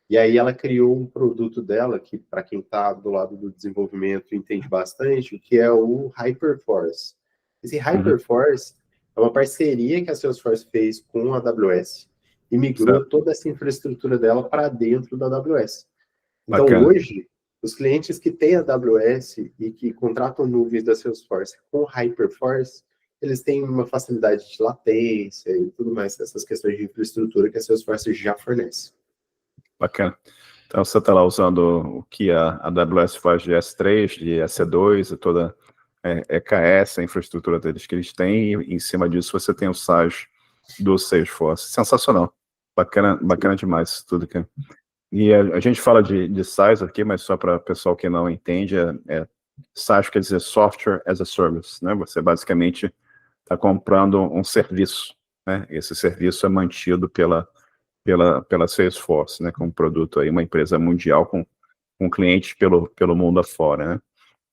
B: E aí ela criou um produto dela, que para quem está do lado do desenvolvimento entende bastante, que é o Hyperforce. Esse Hyperforce é uma parceria que a Salesforce fez com a AWS e migrou
A: Certo.
B: toda essa infraestrutura dela para dentro da AWS. Então,
A: Bacana.
B: hoje, os clientes que têm a AWS e que contratam nuvens da Salesforce com Hyperforce, eles têm uma facilidade de latência e tudo mais, essas questões de infraestrutura que a Salesforce já fornece.
A: Bacana. Então, você está lá usando o que a AWS faz de S3, de EC2, e toda EKS, a infraestrutura deles que eles têm, e em cima disso você tem o SaaS do Salesforce. Sensacional. Bacana, bacana demais tudo aqui. E a gente fala de SaaS aqui, mas só para o pessoal que não entende, SaaS quer dizer Software as a Service, né? Você basicamente está comprando um serviço, né? Esse serviço é mantido pela Salesforce, né? Com um produto aí, uma empresa mundial com clientes pelo mundo afora, né?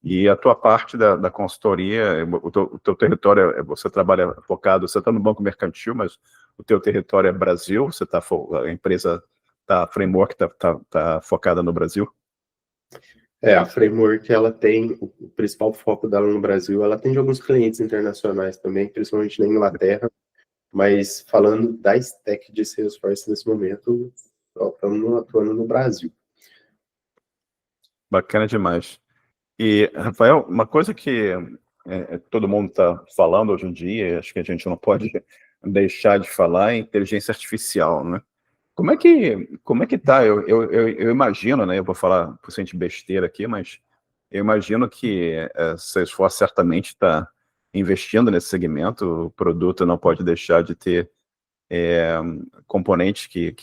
A: E a tua parte da consultoria, o teu território, você trabalha focado, você está no banco mercantil, mas o teu território é Brasil, a empresa, a framework está focada no Brasil?
B: A Framework, ela tem, o principal foco dela no Brasil, ela tem de alguns clientes internacionais também, principalmente na Inglaterra, mas falando da stack de Salesforce nesse momento, estamos atuando no Brasil.
A: Bacana demais. E, Rafael, uma coisa que todo mundo está falando hoje em dia, acho que a gente não pode deixar de falar, é inteligência artificial, né? Como é que tá? Eu imagino, né? Eu vou falar por cento besteira aqui, mas eu imagino que Salesforce certamente está investindo nesse segmento. O produto não pode deixar de ter componentes que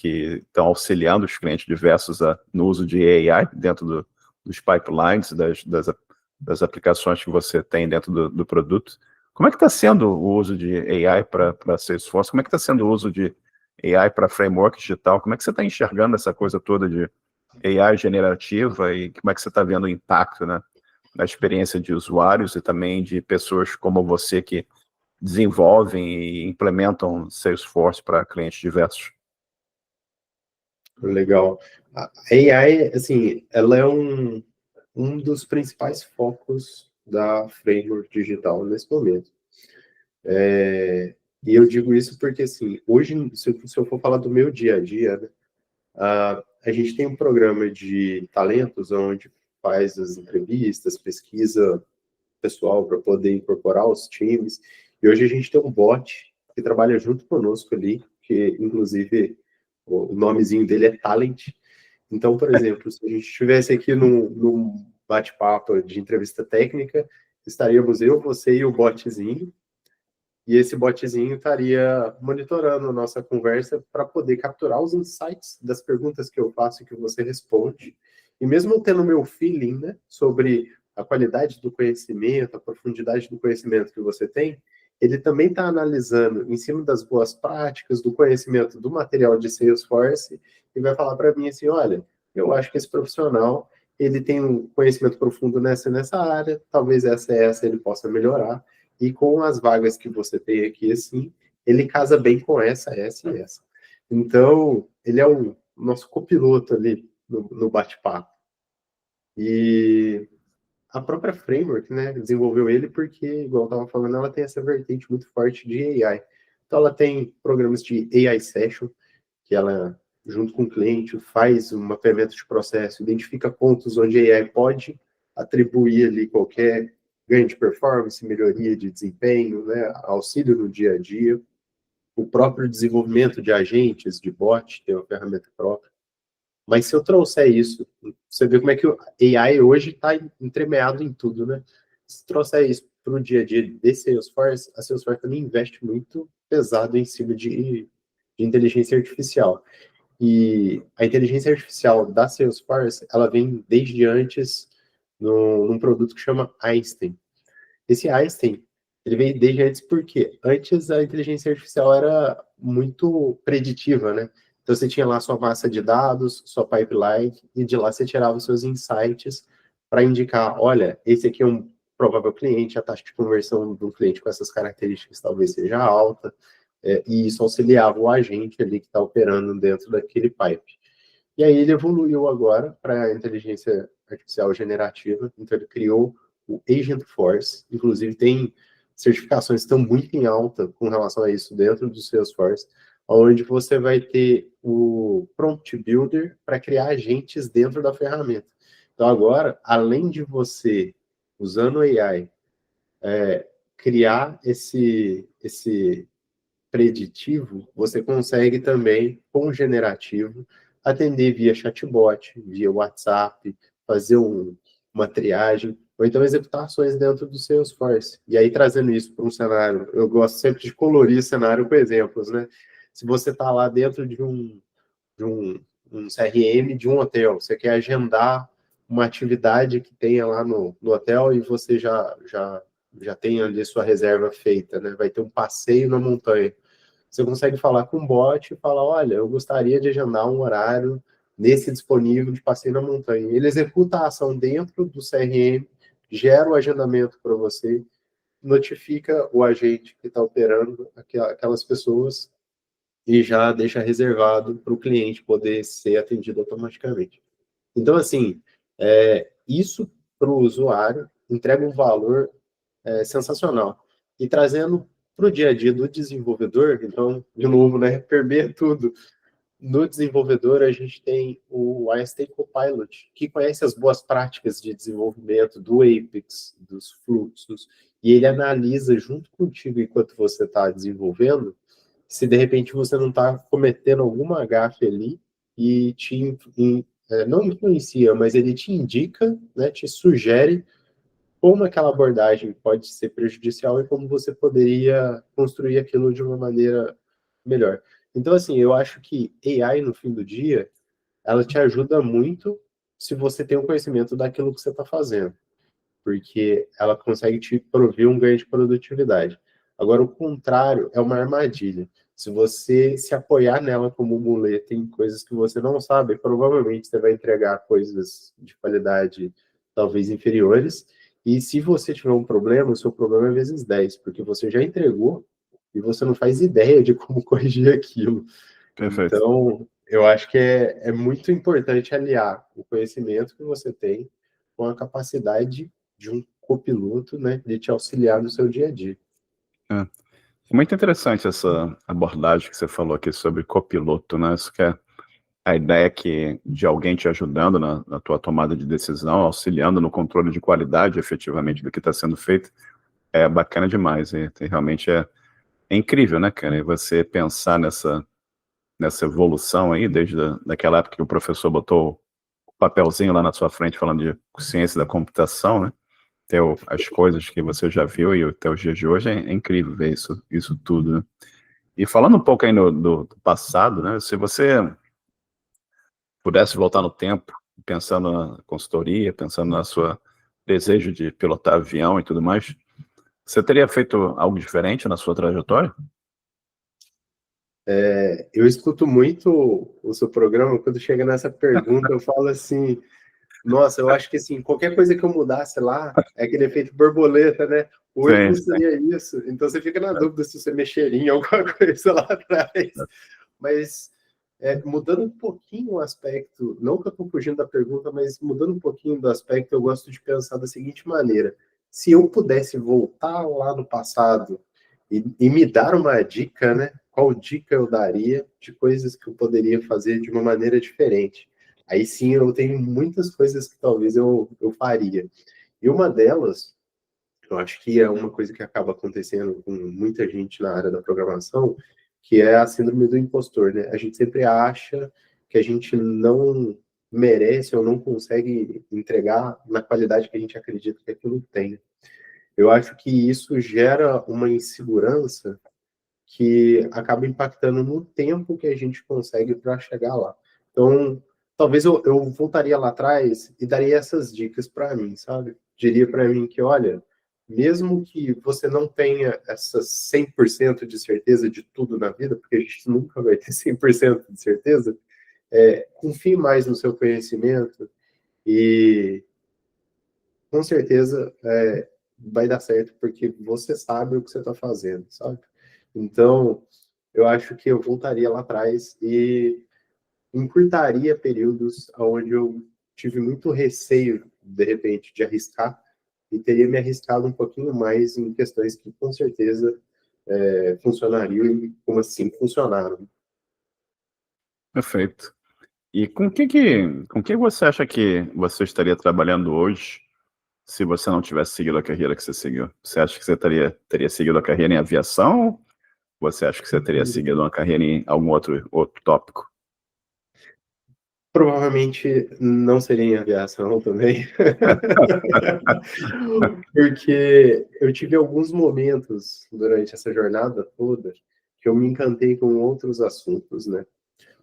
A: estão auxiliando os clientes diversos no uso de AI dentro dos pipelines, das aplicações que você tem dentro do produto. Como é que está sendo o uso de AI para Salesforce? Como é que está sendo o uso de AI para framework digital? Como é que você está enxergando essa coisa toda de AI generativa e como é que você está vendo o impacto, né, na experiência de usuários e também de pessoas como você que desenvolvem e implementam Salesforce para clientes diversos?
B: Legal. A AI, assim, ela é um dos principais focos da Framework Digital nesse momento. E eu digo isso porque, assim, hoje, se eu for falar do meu dia a dia, né, a gente tem um programa de talentos onde faz as entrevistas, pesquisa pessoal para poder incorporar os times. E hoje a gente tem um bot que trabalha junto conosco ali, que inclusive o nomezinho dele é Talent. Então, por exemplo, se a gente estivesse aqui num bate-papo de entrevista técnica, estaríamos eu, você e o botzinho, e esse botzinho estaria monitorando a nossa conversa para poder capturar os insights das perguntas que eu faço e que você responde. E mesmo tendo o meu feeling, né, sobre a qualidade do conhecimento, a profundidade do conhecimento que você tem, ele também está analisando em cima das boas práticas, do conhecimento do material de Salesforce, e vai falar para mim assim, olha, eu acho que esse profissional ele tem um conhecimento profundo nessa área, talvez essa ele possa melhorar, e com as vagas que você tem aqui, assim, ele casa bem com essa e essa. Então, ele é o nosso copiloto ali no bate-papo. E a própria Framework, né, desenvolveu ele porque, igual eu estava falando, ela tem essa vertente muito forte de AI. Então, ela tem programas de AI Session, que ela, junto com o cliente, faz um mapeamento de processo, identifica pontos onde a AI pode atribuir ali qualquer ganho de performance, melhoria de desempenho, né, auxílio no dia a dia. O próprio desenvolvimento de agentes, de bot, tem uma ferramenta própria. Mas se eu trouxer isso, você vê como é que o AI hoje está entremeado em tudo, né? Se trouxer isso para o dia a dia de Salesforce, a Salesforce também investe muito pesado em cima de inteligência artificial. E a inteligência artificial da Salesforce, ela vem desde antes num produto que chama Einstein. Esse Einstein, ele veio desde antes porque antes a inteligência artificial era muito preditiva, né? Então você tinha lá sua massa de dados, sua pipeline, e de lá você tirava os seus insights para indicar, olha, esse aqui é um provável cliente, a taxa de conversão do cliente com essas características talvez seja alta, e isso auxiliava o agente ali que está operando dentro daquele pipe. E aí ele evoluiu agora para a inteligência artificial generativa, então ele criou o Agent Force, inclusive tem certificações que estão muito em alta com relação a isso dentro do Salesforce, onde você vai ter o Prompt Builder para criar agentes dentro da ferramenta. Então agora, além de você, usando o AI, criar esse preditivo, você consegue também, com o generativo, atender via chatbot, via WhatsApp, fazer uma triagem, ou então executar ações dentro do Salesforce. E aí, trazendo isso para um cenário, eu gosto sempre de colorir cenário com exemplos, né? Se você está lá dentro de um CRM de um hotel, você quer agendar uma atividade que tenha lá no hotel e você já tem ali sua reserva feita, né? Vai ter um passeio na montanha. Você consegue falar com o bot e falar, olha, eu gostaria de agendar um horário nesse disponível de passeio na montanha. Ele executa a ação dentro do CRM, gera o agendamento para você, notifica o agente que está operando aquelas pessoas e já deixa reservado para o cliente poder ser atendido automaticamente. Então, assim, isso para o usuário entrega um valor sensacional. E trazendo para o dia a dia do desenvolvedor, então, de novo, né, permeia tudo. No desenvolvedor, a gente tem o IST Copilot, que conhece as boas práticas de desenvolvimento do Apex, dos fluxos, e ele analisa junto contigo enquanto você está desenvolvendo, se de repente você não está cometendo alguma gafe ali e não influencia, mas ele te indica, né, te sugere como aquela abordagem pode ser prejudicial e como você poderia construir aquilo de uma maneira melhor. Então, assim, eu acho que AI, no fim do dia, ela te ajuda muito se você tem o conhecimento daquilo que você está fazendo, porque ela consegue te prover um ganho de produtividade. Agora, o contrário é uma armadilha. Se você se apoiar nela como muleta em coisas que você não sabe, provavelmente você vai entregar coisas de qualidade talvez inferiores, e se você tiver um problema, o seu problema é vezes 10, porque você já entregou e você não faz ideia de como corrigir aquilo.
A: Perfeito.
B: Então, eu acho que é muito importante aliar o conhecimento que você tem com a capacidade de um copiloto, né, de te auxiliar no seu dia a dia.
A: É. Muito interessante essa abordagem que você falou aqui sobre copiloto, né? Isso que é a ideia de alguém te ajudando na tua tomada de decisão, auxiliando no controle de qualidade, efetivamente, do que está sendo feito, é bacana demais. E realmente é incrível, né, cara? E você pensar nessa evolução aí, desde daquela época que o professor botou o papelzinho lá na sua frente falando de ciência da computação, né? Ter as coisas que você já viu e até os dias de hoje é incrível ver isso tudo, né? E falando um pouco aí do passado, né? Se você pudesse voltar no tempo, pensando na consultoria, pensando na sua desejo de pilotar avião e tudo mais, você teria feito algo diferente na sua trajetória?
B: Eu escuto muito o seu programa, quando chega nessa pergunta, eu falo assim, nossa, eu acho que assim, qualquer coisa que eu mudasse lá, é aquele efeito borboleta, né? Hoje não
A: Sim, sim.
B: seria isso. Então você fica na dúvida se você mexeria em alguma coisa lá atrás. Mas mudando um pouquinho o aspecto, não que eu estou fugindo da pergunta, mas mudando um pouquinho do aspecto, eu gosto de pensar da seguinte maneira: se eu pudesse voltar lá no passado e me dar uma dica, né? Qual dica eu daria de coisas que eu poderia fazer de uma maneira diferente? Aí sim eu tenho muitas coisas que talvez eu faria. E uma delas, eu acho que é uma coisa que acaba acontecendo com muita gente na área da programação, que é a síndrome do impostor, né? A gente sempre acha que a gente não merece ou não consegue entregar na qualidade que a gente acredita que aquilo tem. Eu acho que isso gera uma insegurança que acaba impactando no tempo que a gente consegue para chegar lá. Então, talvez eu voltaria lá atrás e daria essas dicas para mim, sabe? Diria para mim que, olha, mesmo que você não tenha essa 100% de certeza de tudo na vida, porque a gente nunca vai ter 100% de certeza, confie mais no seu conhecimento e, com certeza, vai dar certo porque você sabe o que você está fazendo, sabe? Então, eu acho que eu voltaria lá atrás e encurtaria períodos onde eu tive muito receio, de repente, de arriscar, e teria me arriscado um pouquinho mais em questões que, com certeza, funcionariam e, como assim, funcionaram.
A: Perfeito. E com que você acha que você estaria trabalhando hoje se você não tivesse seguido a carreira que você seguiu? Você acha que você teria seguido a carreira em aviação? Ou você acha que você teria seguido uma carreira em algum outro tópico?
B: Provavelmente não seria em aviação também, porque eu tive alguns momentos durante essa jornada toda que eu me encantei com outros assuntos, né?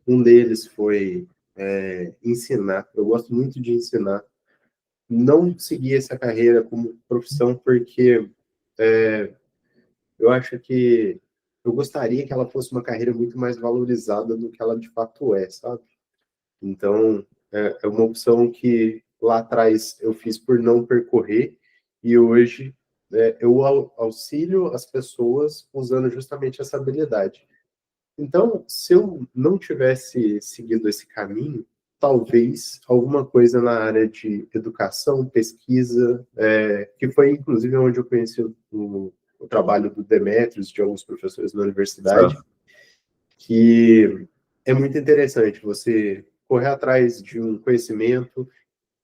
B: Um deles foi ensinar. Eu gosto muito de ensinar. Não segui essa carreira como profissão porque eu acho que eu gostaria que ela fosse uma carreira muito mais valorizada do que ela de fato é, sabe? Então, é uma opção que lá atrás eu fiz por não percorrer e hoje eu auxilio as pessoas usando justamente essa habilidade. Então, se eu não tivesse seguido esse caminho, talvez alguma coisa na área de educação, pesquisa, que foi inclusive onde eu conheci o trabalho do Demetrios, de alguns professores da universidade,
A: Certo.
B: que é muito interessante você correr atrás de um conhecimento,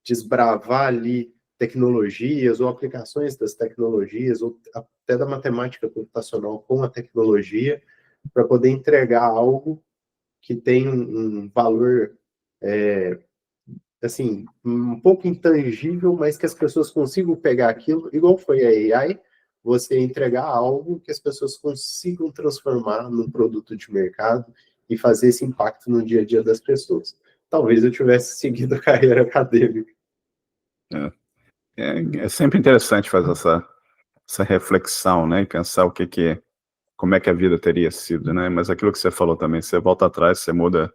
B: desbravar ali tecnologias ou aplicações das tecnologias, ou até da matemática computacional com a tecnologia, para poder entregar algo que tem um valor, assim, um pouco intangível, mas que as pessoas consigam pegar aquilo, igual foi a AI, você entregar algo que as pessoas consigam transformar num produto de mercado e fazer esse impacto no dia a dia das pessoas. Talvez eu tivesse seguido a carreira acadêmica.
A: É, é sempre interessante fazer essa reflexão, né? E pensar como é que a vida teria sido, né? Mas aquilo que você falou também, você volta atrás, você muda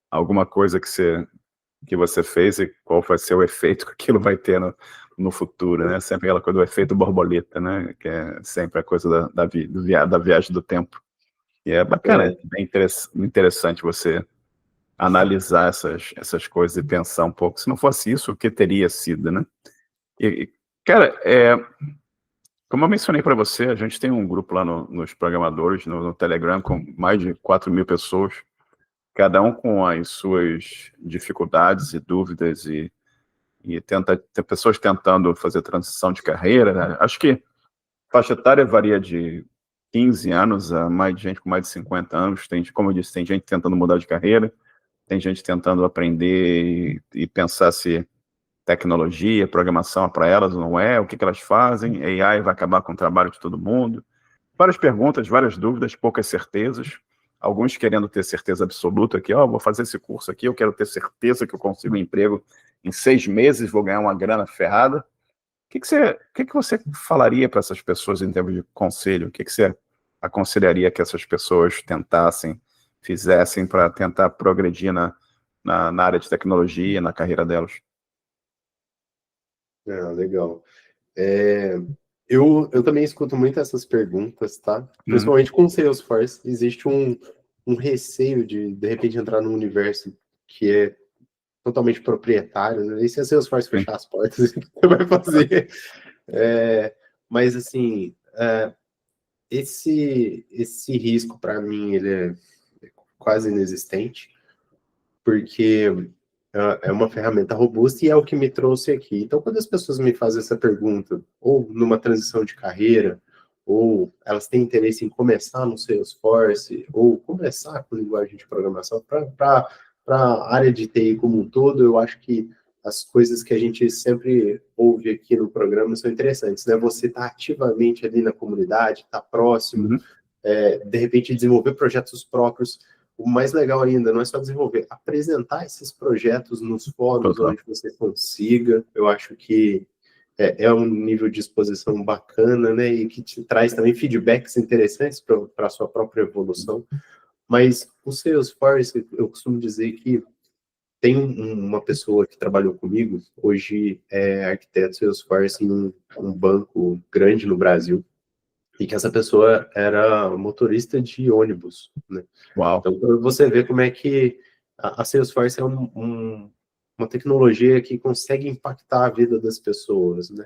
A: alguma coisa que você fez e qual vai ser o efeito que aquilo vai ter no futuro, né? Sempre aquela coisa do efeito borboleta, né? Que é sempre a coisa da viagem do tempo. E é bacana, é
B: É,
A: bem interessante você analisar essas coisas e pensar um pouco. Se não fosse isso, o que teria sido, né? Cara, como eu mencionei para você, a gente tem um grupo lá nos programadores, no Telegram, com mais de 4.000 pessoas, cada um com as suas dificuldades e dúvidas e tem pessoas tentando fazer transição de carreira, né? Acho que a faixa etária varia de 15 anos a mais gente com mais de 50 anos. Como eu disse, tem gente tentando mudar de carreira, tem gente tentando aprender e pensar se tecnologia, programação é para elas ou não é, o que elas fazem, AI vai acabar com o trabalho de todo mundo. Várias perguntas, várias dúvidas, poucas certezas. Alguns querendo ter certeza absoluta que, vou fazer esse curso aqui, eu quero ter certeza que eu consigo um emprego em 6 meses, vou ganhar uma grana ferrada. O que você falaria para essas pessoas em termos de conselho? O que você aconselharia que essas pessoas tentassem, fizessem para tentar progredir na área de tecnologia, na carreira delas?
B: legal. É, eu também escuto muito essas perguntas, tá?
A: Uhum.
B: Principalmente com o Salesforce, existe um receio de repente, entrar num universo que é totalmente proprietário, né? E se a Salesforce
A: Sim.
B: fechar as portas, o que você vai fazer? Mas, assim, esse risco, para mim, ele é quase inexistente, porque é uma ferramenta robusta e é o que me trouxe aqui. Então, quando as pessoas me fazem essa pergunta, ou numa transição de carreira, ou elas têm interesse em começar no Salesforce, ou começar com linguagem de programação, para a área de TI como um todo, eu acho que as coisas que a gente sempre ouve aqui no programa são interessantes, né? Você está ativamente ali na comunidade, está próximo,
A: Uhum.
B: de repente desenvolver projetos próprios. O mais legal ainda não é só desenvolver, apresentar esses projetos nos fóruns
A: Total.
B: onde você consiga. Eu acho que é um nível de exposição bacana, né? E que te traz também feedbacks interessantes para a sua própria evolução. Mas o Salesforce, eu costumo dizer que tem uma pessoa que trabalhou comigo, hoje é arquiteto Salesforce em um banco grande no Brasil, e que essa pessoa era motorista de ônibus, né?
A: Uau.
B: Então, você vê como é que a Salesforce é uma tecnologia que consegue impactar a vida das pessoas, né?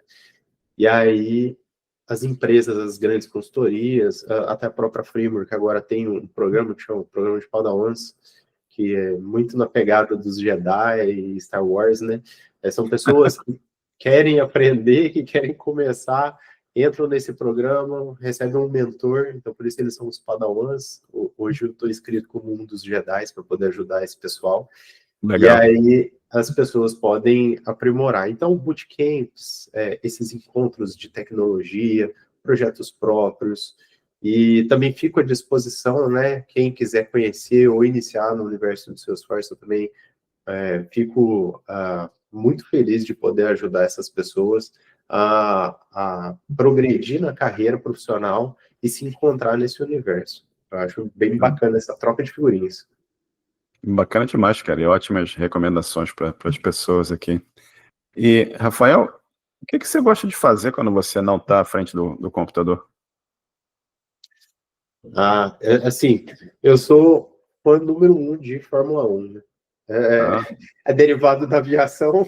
B: E aí, as empresas, as grandes consultorias, até a própria Framework agora tem um programa que chama Programa de Padawans, que é muito na pegada dos Jedi e Star Wars, né? São pessoas que querem aprender, que querem começar, entram nesse programa, recebem um mentor, então por isso eles são os Padawans. Hoje eu estou inscrito como um dos Jedi para poder ajudar esse pessoal.
A: Legal.
B: E aí as pessoas podem aprimorar. Então, bootcamps, esses encontros de tecnologia, projetos próprios, e também fico à disposição, né? Quem quiser conhecer ou iniciar no universo do Salesforce, eu também fico muito feliz de poder ajudar essas pessoas a progredir na carreira profissional e se encontrar nesse universo. Eu acho bem bacana essa troca de figurinhas.
A: Bacana demais, cara, e ótimas recomendações para as pessoas aqui. E, Rafael, o que você gosta de fazer quando você não está à frente do computador?
B: Assim, eu sou fã número 1 de Fórmula 1, né? É derivado da aviação.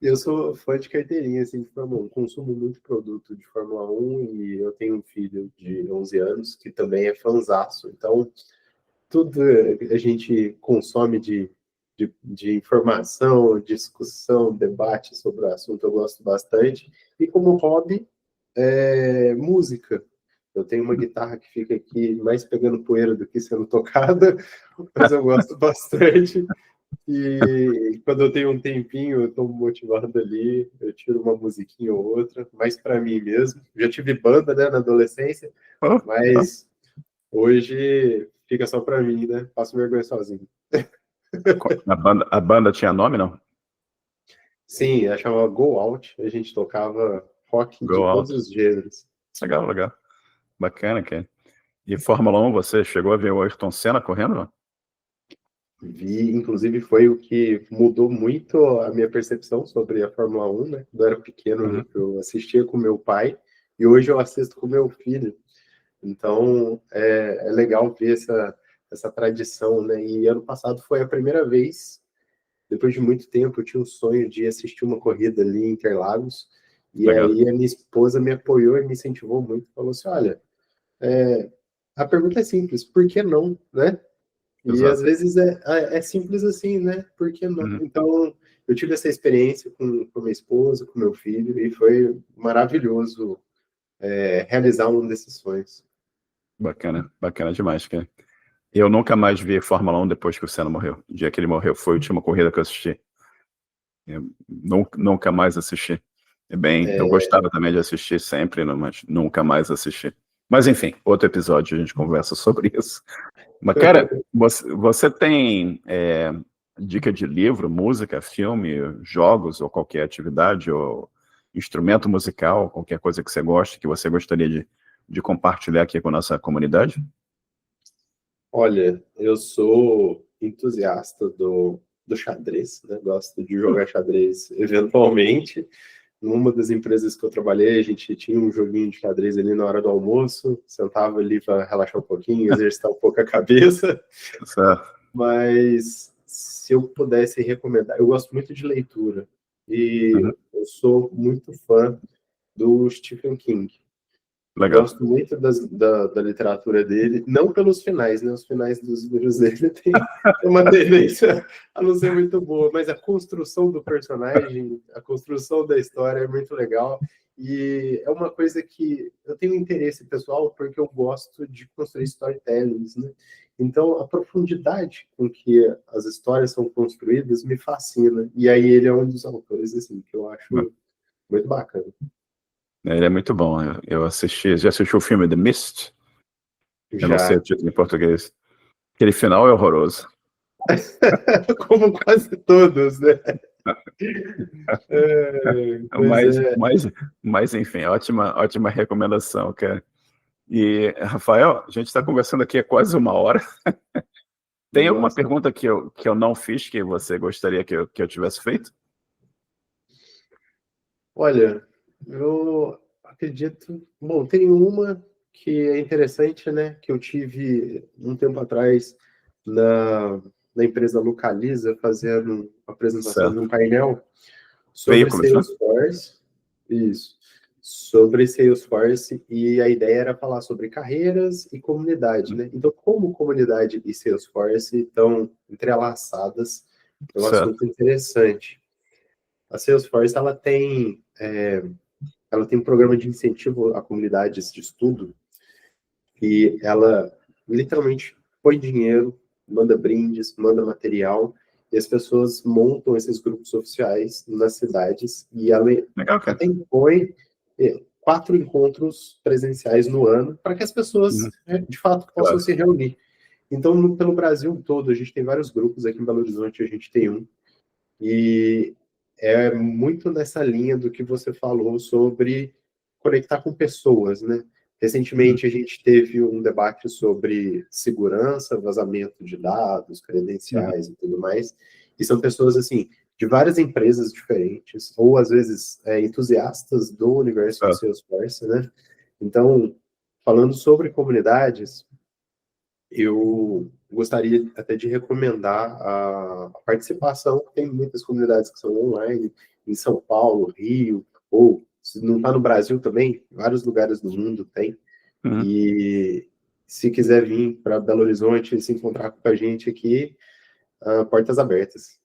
B: Eu sou fã de carteirinha, assim, de Fórmula 1. Consumo muito produto de Fórmula 1 e eu tenho um filho de 11 anos que também é fãzaço. Então, tudo a gente consome de informação, discussão, debate sobre o assunto, eu gosto bastante. E como hobby, música. Eu tenho uma guitarra que fica aqui mais pegando poeira do que sendo tocada, mas eu gosto bastante. E quando eu tenho um tempinho, eu estou motivado ali, eu tiro uma musiquinha ou outra, mais para mim mesmo. Já tive banda, né, na adolescência, mas hoje fica só para mim, né? Passo vergonha sozinho.
A: A banda tinha nome, não?
B: Sim, ela chamava Go Out, a gente tocava rock de
A: Go
B: todos
A: Out.
B: os gêneros.
A: Legal, legal. Bacana, cara. E Fórmula 1, você chegou a ver o Ayrton Senna correndo, não?
B: Vi, inclusive foi o que mudou muito a minha percepção sobre a Fórmula 1, né? Quando eu era pequeno, eu assistia com meu pai e hoje eu assisto com meu filho. Então, é legal ver essa tradição, né? E ano passado foi a primeira vez, depois de muito tempo, eu tinha um sonho de assistir uma corrida ali em Interlagos, e
A: Legal.
B: aí a minha esposa me apoiou e me incentivou muito, falou assim, olha, a pergunta é simples, por que não, né? E
A: Exato.
B: às vezes é simples assim, né? Por que não? Então, eu tive essa experiência com minha esposa, com meu filho, e foi maravilhoso realizar um desses sonhos.
A: Bacana, bacana demais, cara. Eu nunca mais vi Fórmula 1 depois que o Senna morreu. O dia que ele morreu foi a última corrida que eu assisti. Eu nunca mais assisti. Eu gostava também de assistir sempre, mas nunca mais assisti. Mas enfim, outro episódio a gente conversa sobre isso. Mas, cara, você tem dica de livro, música, filme, jogos ou qualquer atividade ou instrumento musical, qualquer coisa que você goste, que você gostaria de compartilhar aqui com a nossa comunidade?
B: Olha, eu sou entusiasta do xadrez, né? Gosto de jogar xadrez eventualmente. Numa das empresas que eu trabalhei, a gente tinha um joguinho de xadrez ali na hora do almoço, sentava ali para relaxar um pouquinho, exercitar um pouco a cabeça.
A: Certo.
B: Mas se eu pudesse recomendar, eu gosto muito de leitura e eu sou muito fã do Stephen King.
A: Legal.
B: Gosto muito da literatura dele, não pelos finais, né? Os finais dos livros dele tem uma tendência a não ser muito boa, mas a construção do personagem, a construção da história é muito legal. E é uma coisa que eu tenho interesse pessoal porque eu gosto de construir storytellings, né? Então, a profundidade com que as histórias são construídas me fascina. E aí ele é um dos autores, assim, que eu acho muito bacana.
A: Ele é muito bom. Já assistiu o filme The Mist? Eu não sei o título em português. Aquele final é horroroso.
B: Como quase todos, né?
A: Mas enfim, ótima recomendação, cara. E, Rafael, a gente está conversando aqui há quase uma hora. Tem alguma pergunta que eu não fiz que você gostaria que eu tivesse feito?
B: Olha, eu acredito. Bom, tem uma que é interessante, né? Que eu tive um tempo atrás na empresa Localiza, fazendo uma apresentação de
A: Certo.
B: um painel sobre
A: Veículos, né?
B: Salesforce. Isso. Sobre Salesforce, e a ideia era falar sobre carreiras e comunidade, né? Então, como comunidade e Salesforce estão entrelaçadas, é um
A: Certo.
B: assunto interessante. A Salesforce, ela tem um programa de incentivo a comunidades de estudo, e ela literalmente põe dinheiro, manda brindes, manda material, e as pessoas montam esses grupos oficiais nas cidades, e ela
A: Legal, cara.
B: até impõe 4 encontros presenciais no ano, para que as pessoas, de fato, possam
A: Claro.
B: se reunir. Então, pelo Brasil todo, a gente tem vários grupos, aqui em Belo Horizonte a gente tem um, e é muito nessa linha do que você falou sobre conectar com pessoas, né? Recentemente a gente teve um debate sobre segurança, vazamento de dados, credenciais e tudo mais, e são pessoas, assim, de várias empresas diferentes, ou às vezes entusiastas do universo de
A: Certo.
B: Salesforce, né? Então, falando sobre comunidades, eu gostaria até de recomendar a participação. Tem muitas comunidades que são online, em São Paulo, Rio, ou se não está no Brasil também, vários lugares do mundo tem. E se quiser vir para Belo Horizonte e se encontrar com a gente aqui, portas abertas.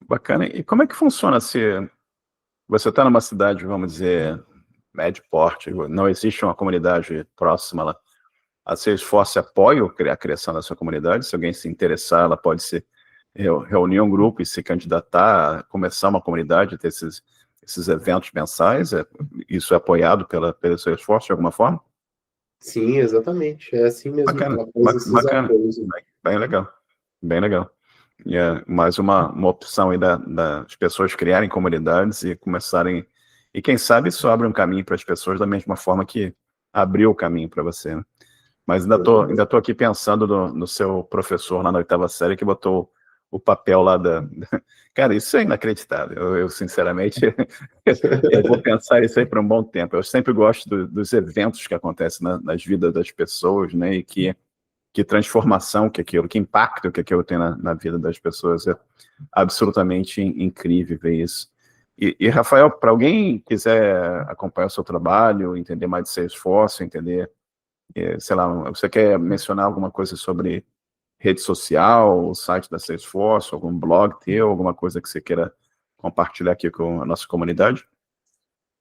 A: Bacana. E como é que funciona se você está numa cidade, vamos dizer, médio porte, não existe uma comunidade próxima lá? A Salesforce apoia a criação da sua comunidade? Se alguém se interessar, ela pode se reunir um grupo e se candidatar a começar uma comunidade, ter esses eventos mensais? Isso é apoiado pela Salesforce de alguma forma?
B: Sim, exatamente. É assim mesmo que
A: Bacana,
B: ela faz esses
A: bacana.
B: apoios.
A: Bem legal, bem legal. E é mais uma opção aí das pessoas criarem comunidades e começarem... E quem sabe isso abre um caminho para as pessoas da mesma forma que abriu o caminho para você, né? Mas ainda tô aqui pensando no seu professor lá na 8ª série que botou o papel lá Cara, isso é inacreditável. Eu sinceramente, eu vou pensar isso aí por um bom tempo. Eu sempre gosto dos eventos que acontecem nas vidas das pessoas, né? E que transformação que aquilo, que impacto que aquilo tem na vida das pessoas. É absolutamente incrível ver isso. E Rafael, para alguém quiser acompanhar o seu trabalho, entender mais de Salesforce, entender... sei lá, você quer mencionar alguma coisa sobre rede social, o site da Salesforce, algum blog teu, alguma coisa que você queira compartilhar aqui com a nossa comunidade?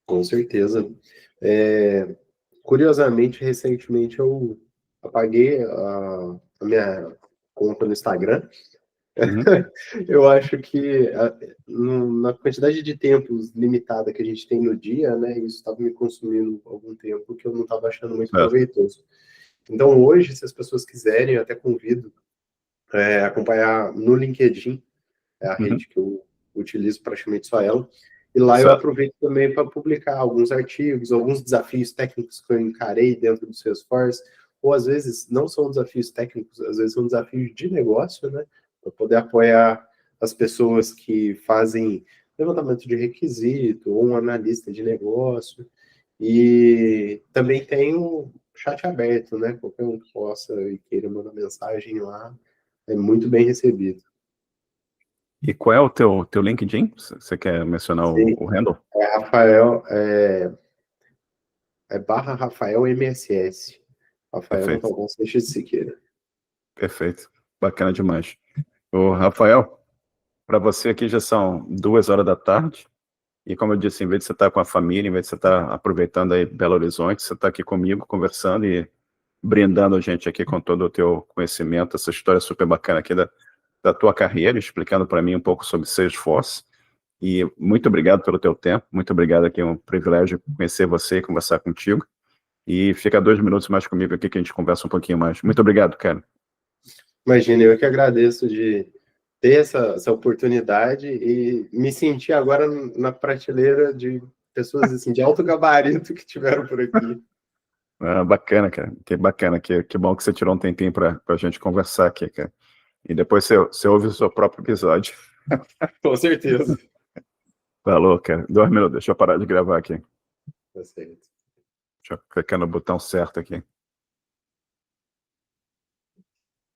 B: Com certeza. Curiosamente, recentemente eu apaguei a minha conta no Instagram. Eu acho que na quantidade de tempos limitada que a gente tem no dia, né, isso estava me consumindo algum tempo que eu não estava achando muito proveitoso. Então, hoje, se as pessoas quiserem, eu até convido acompanhar no LinkedIn, é a rede que eu utilizo praticamente só ela, e lá eu aproveito também para publicar alguns artigos, alguns desafios técnicos que eu encarei dentro do Salesforce, ou às vezes não são desafios técnicos, às vezes são desafios de negócio, né? Para poder apoiar as pessoas que fazem levantamento de requisito, ou um analista de negócio. E também tem o chat aberto, né? Qualquer um que possa e queira mandar mensagem lá, é muito bem recebido.
A: E qual é o teu LinkedIn? Você quer mencionar o handle?
B: Rafael, barra Rafael MSS. Rafael
A: Perfeito,
B: Montalvão Seixas de Siqueira.
A: perfeito. Bacana demais. Ô, Rafael, para você aqui já são 2h da tarde, e como eu disse, em vez de você estar com a família, em vez de você estar aproveitando aí Belo Horizonte, você está aqui comigo, conversando e brindando a gente aqui com todo o teu conhecimento, essa história super bacana aqui da tua carreira, explicando para mim um pouco sobre Salesforce. E muito obrigado pelo teu tempo, muito obrigado aqui, é um privilégio conhecer você e conversar contigo. E fica 2 minutos mais comigo aqui que a gente conversa um pouquinho mais. Muito obrigado, cara.
B: Imagina, eu que agradeço de ter essa oportunidade e me sentir agora na prateleira de pessoas assim, de alto gabarito que tiveram por aqui.
A: Bacana, cara. Que bacana. Que bom que você tirou um tempinho para a gente conversar aqui, cara. E depois você ouve o seu próprio episódio.
B: Com certeza.
A: Falou, cara. 2 minutos, deixa eu parar de gravar aqui.
B: Tá certo.
A: Deixa eu clicar no botão certo aqui.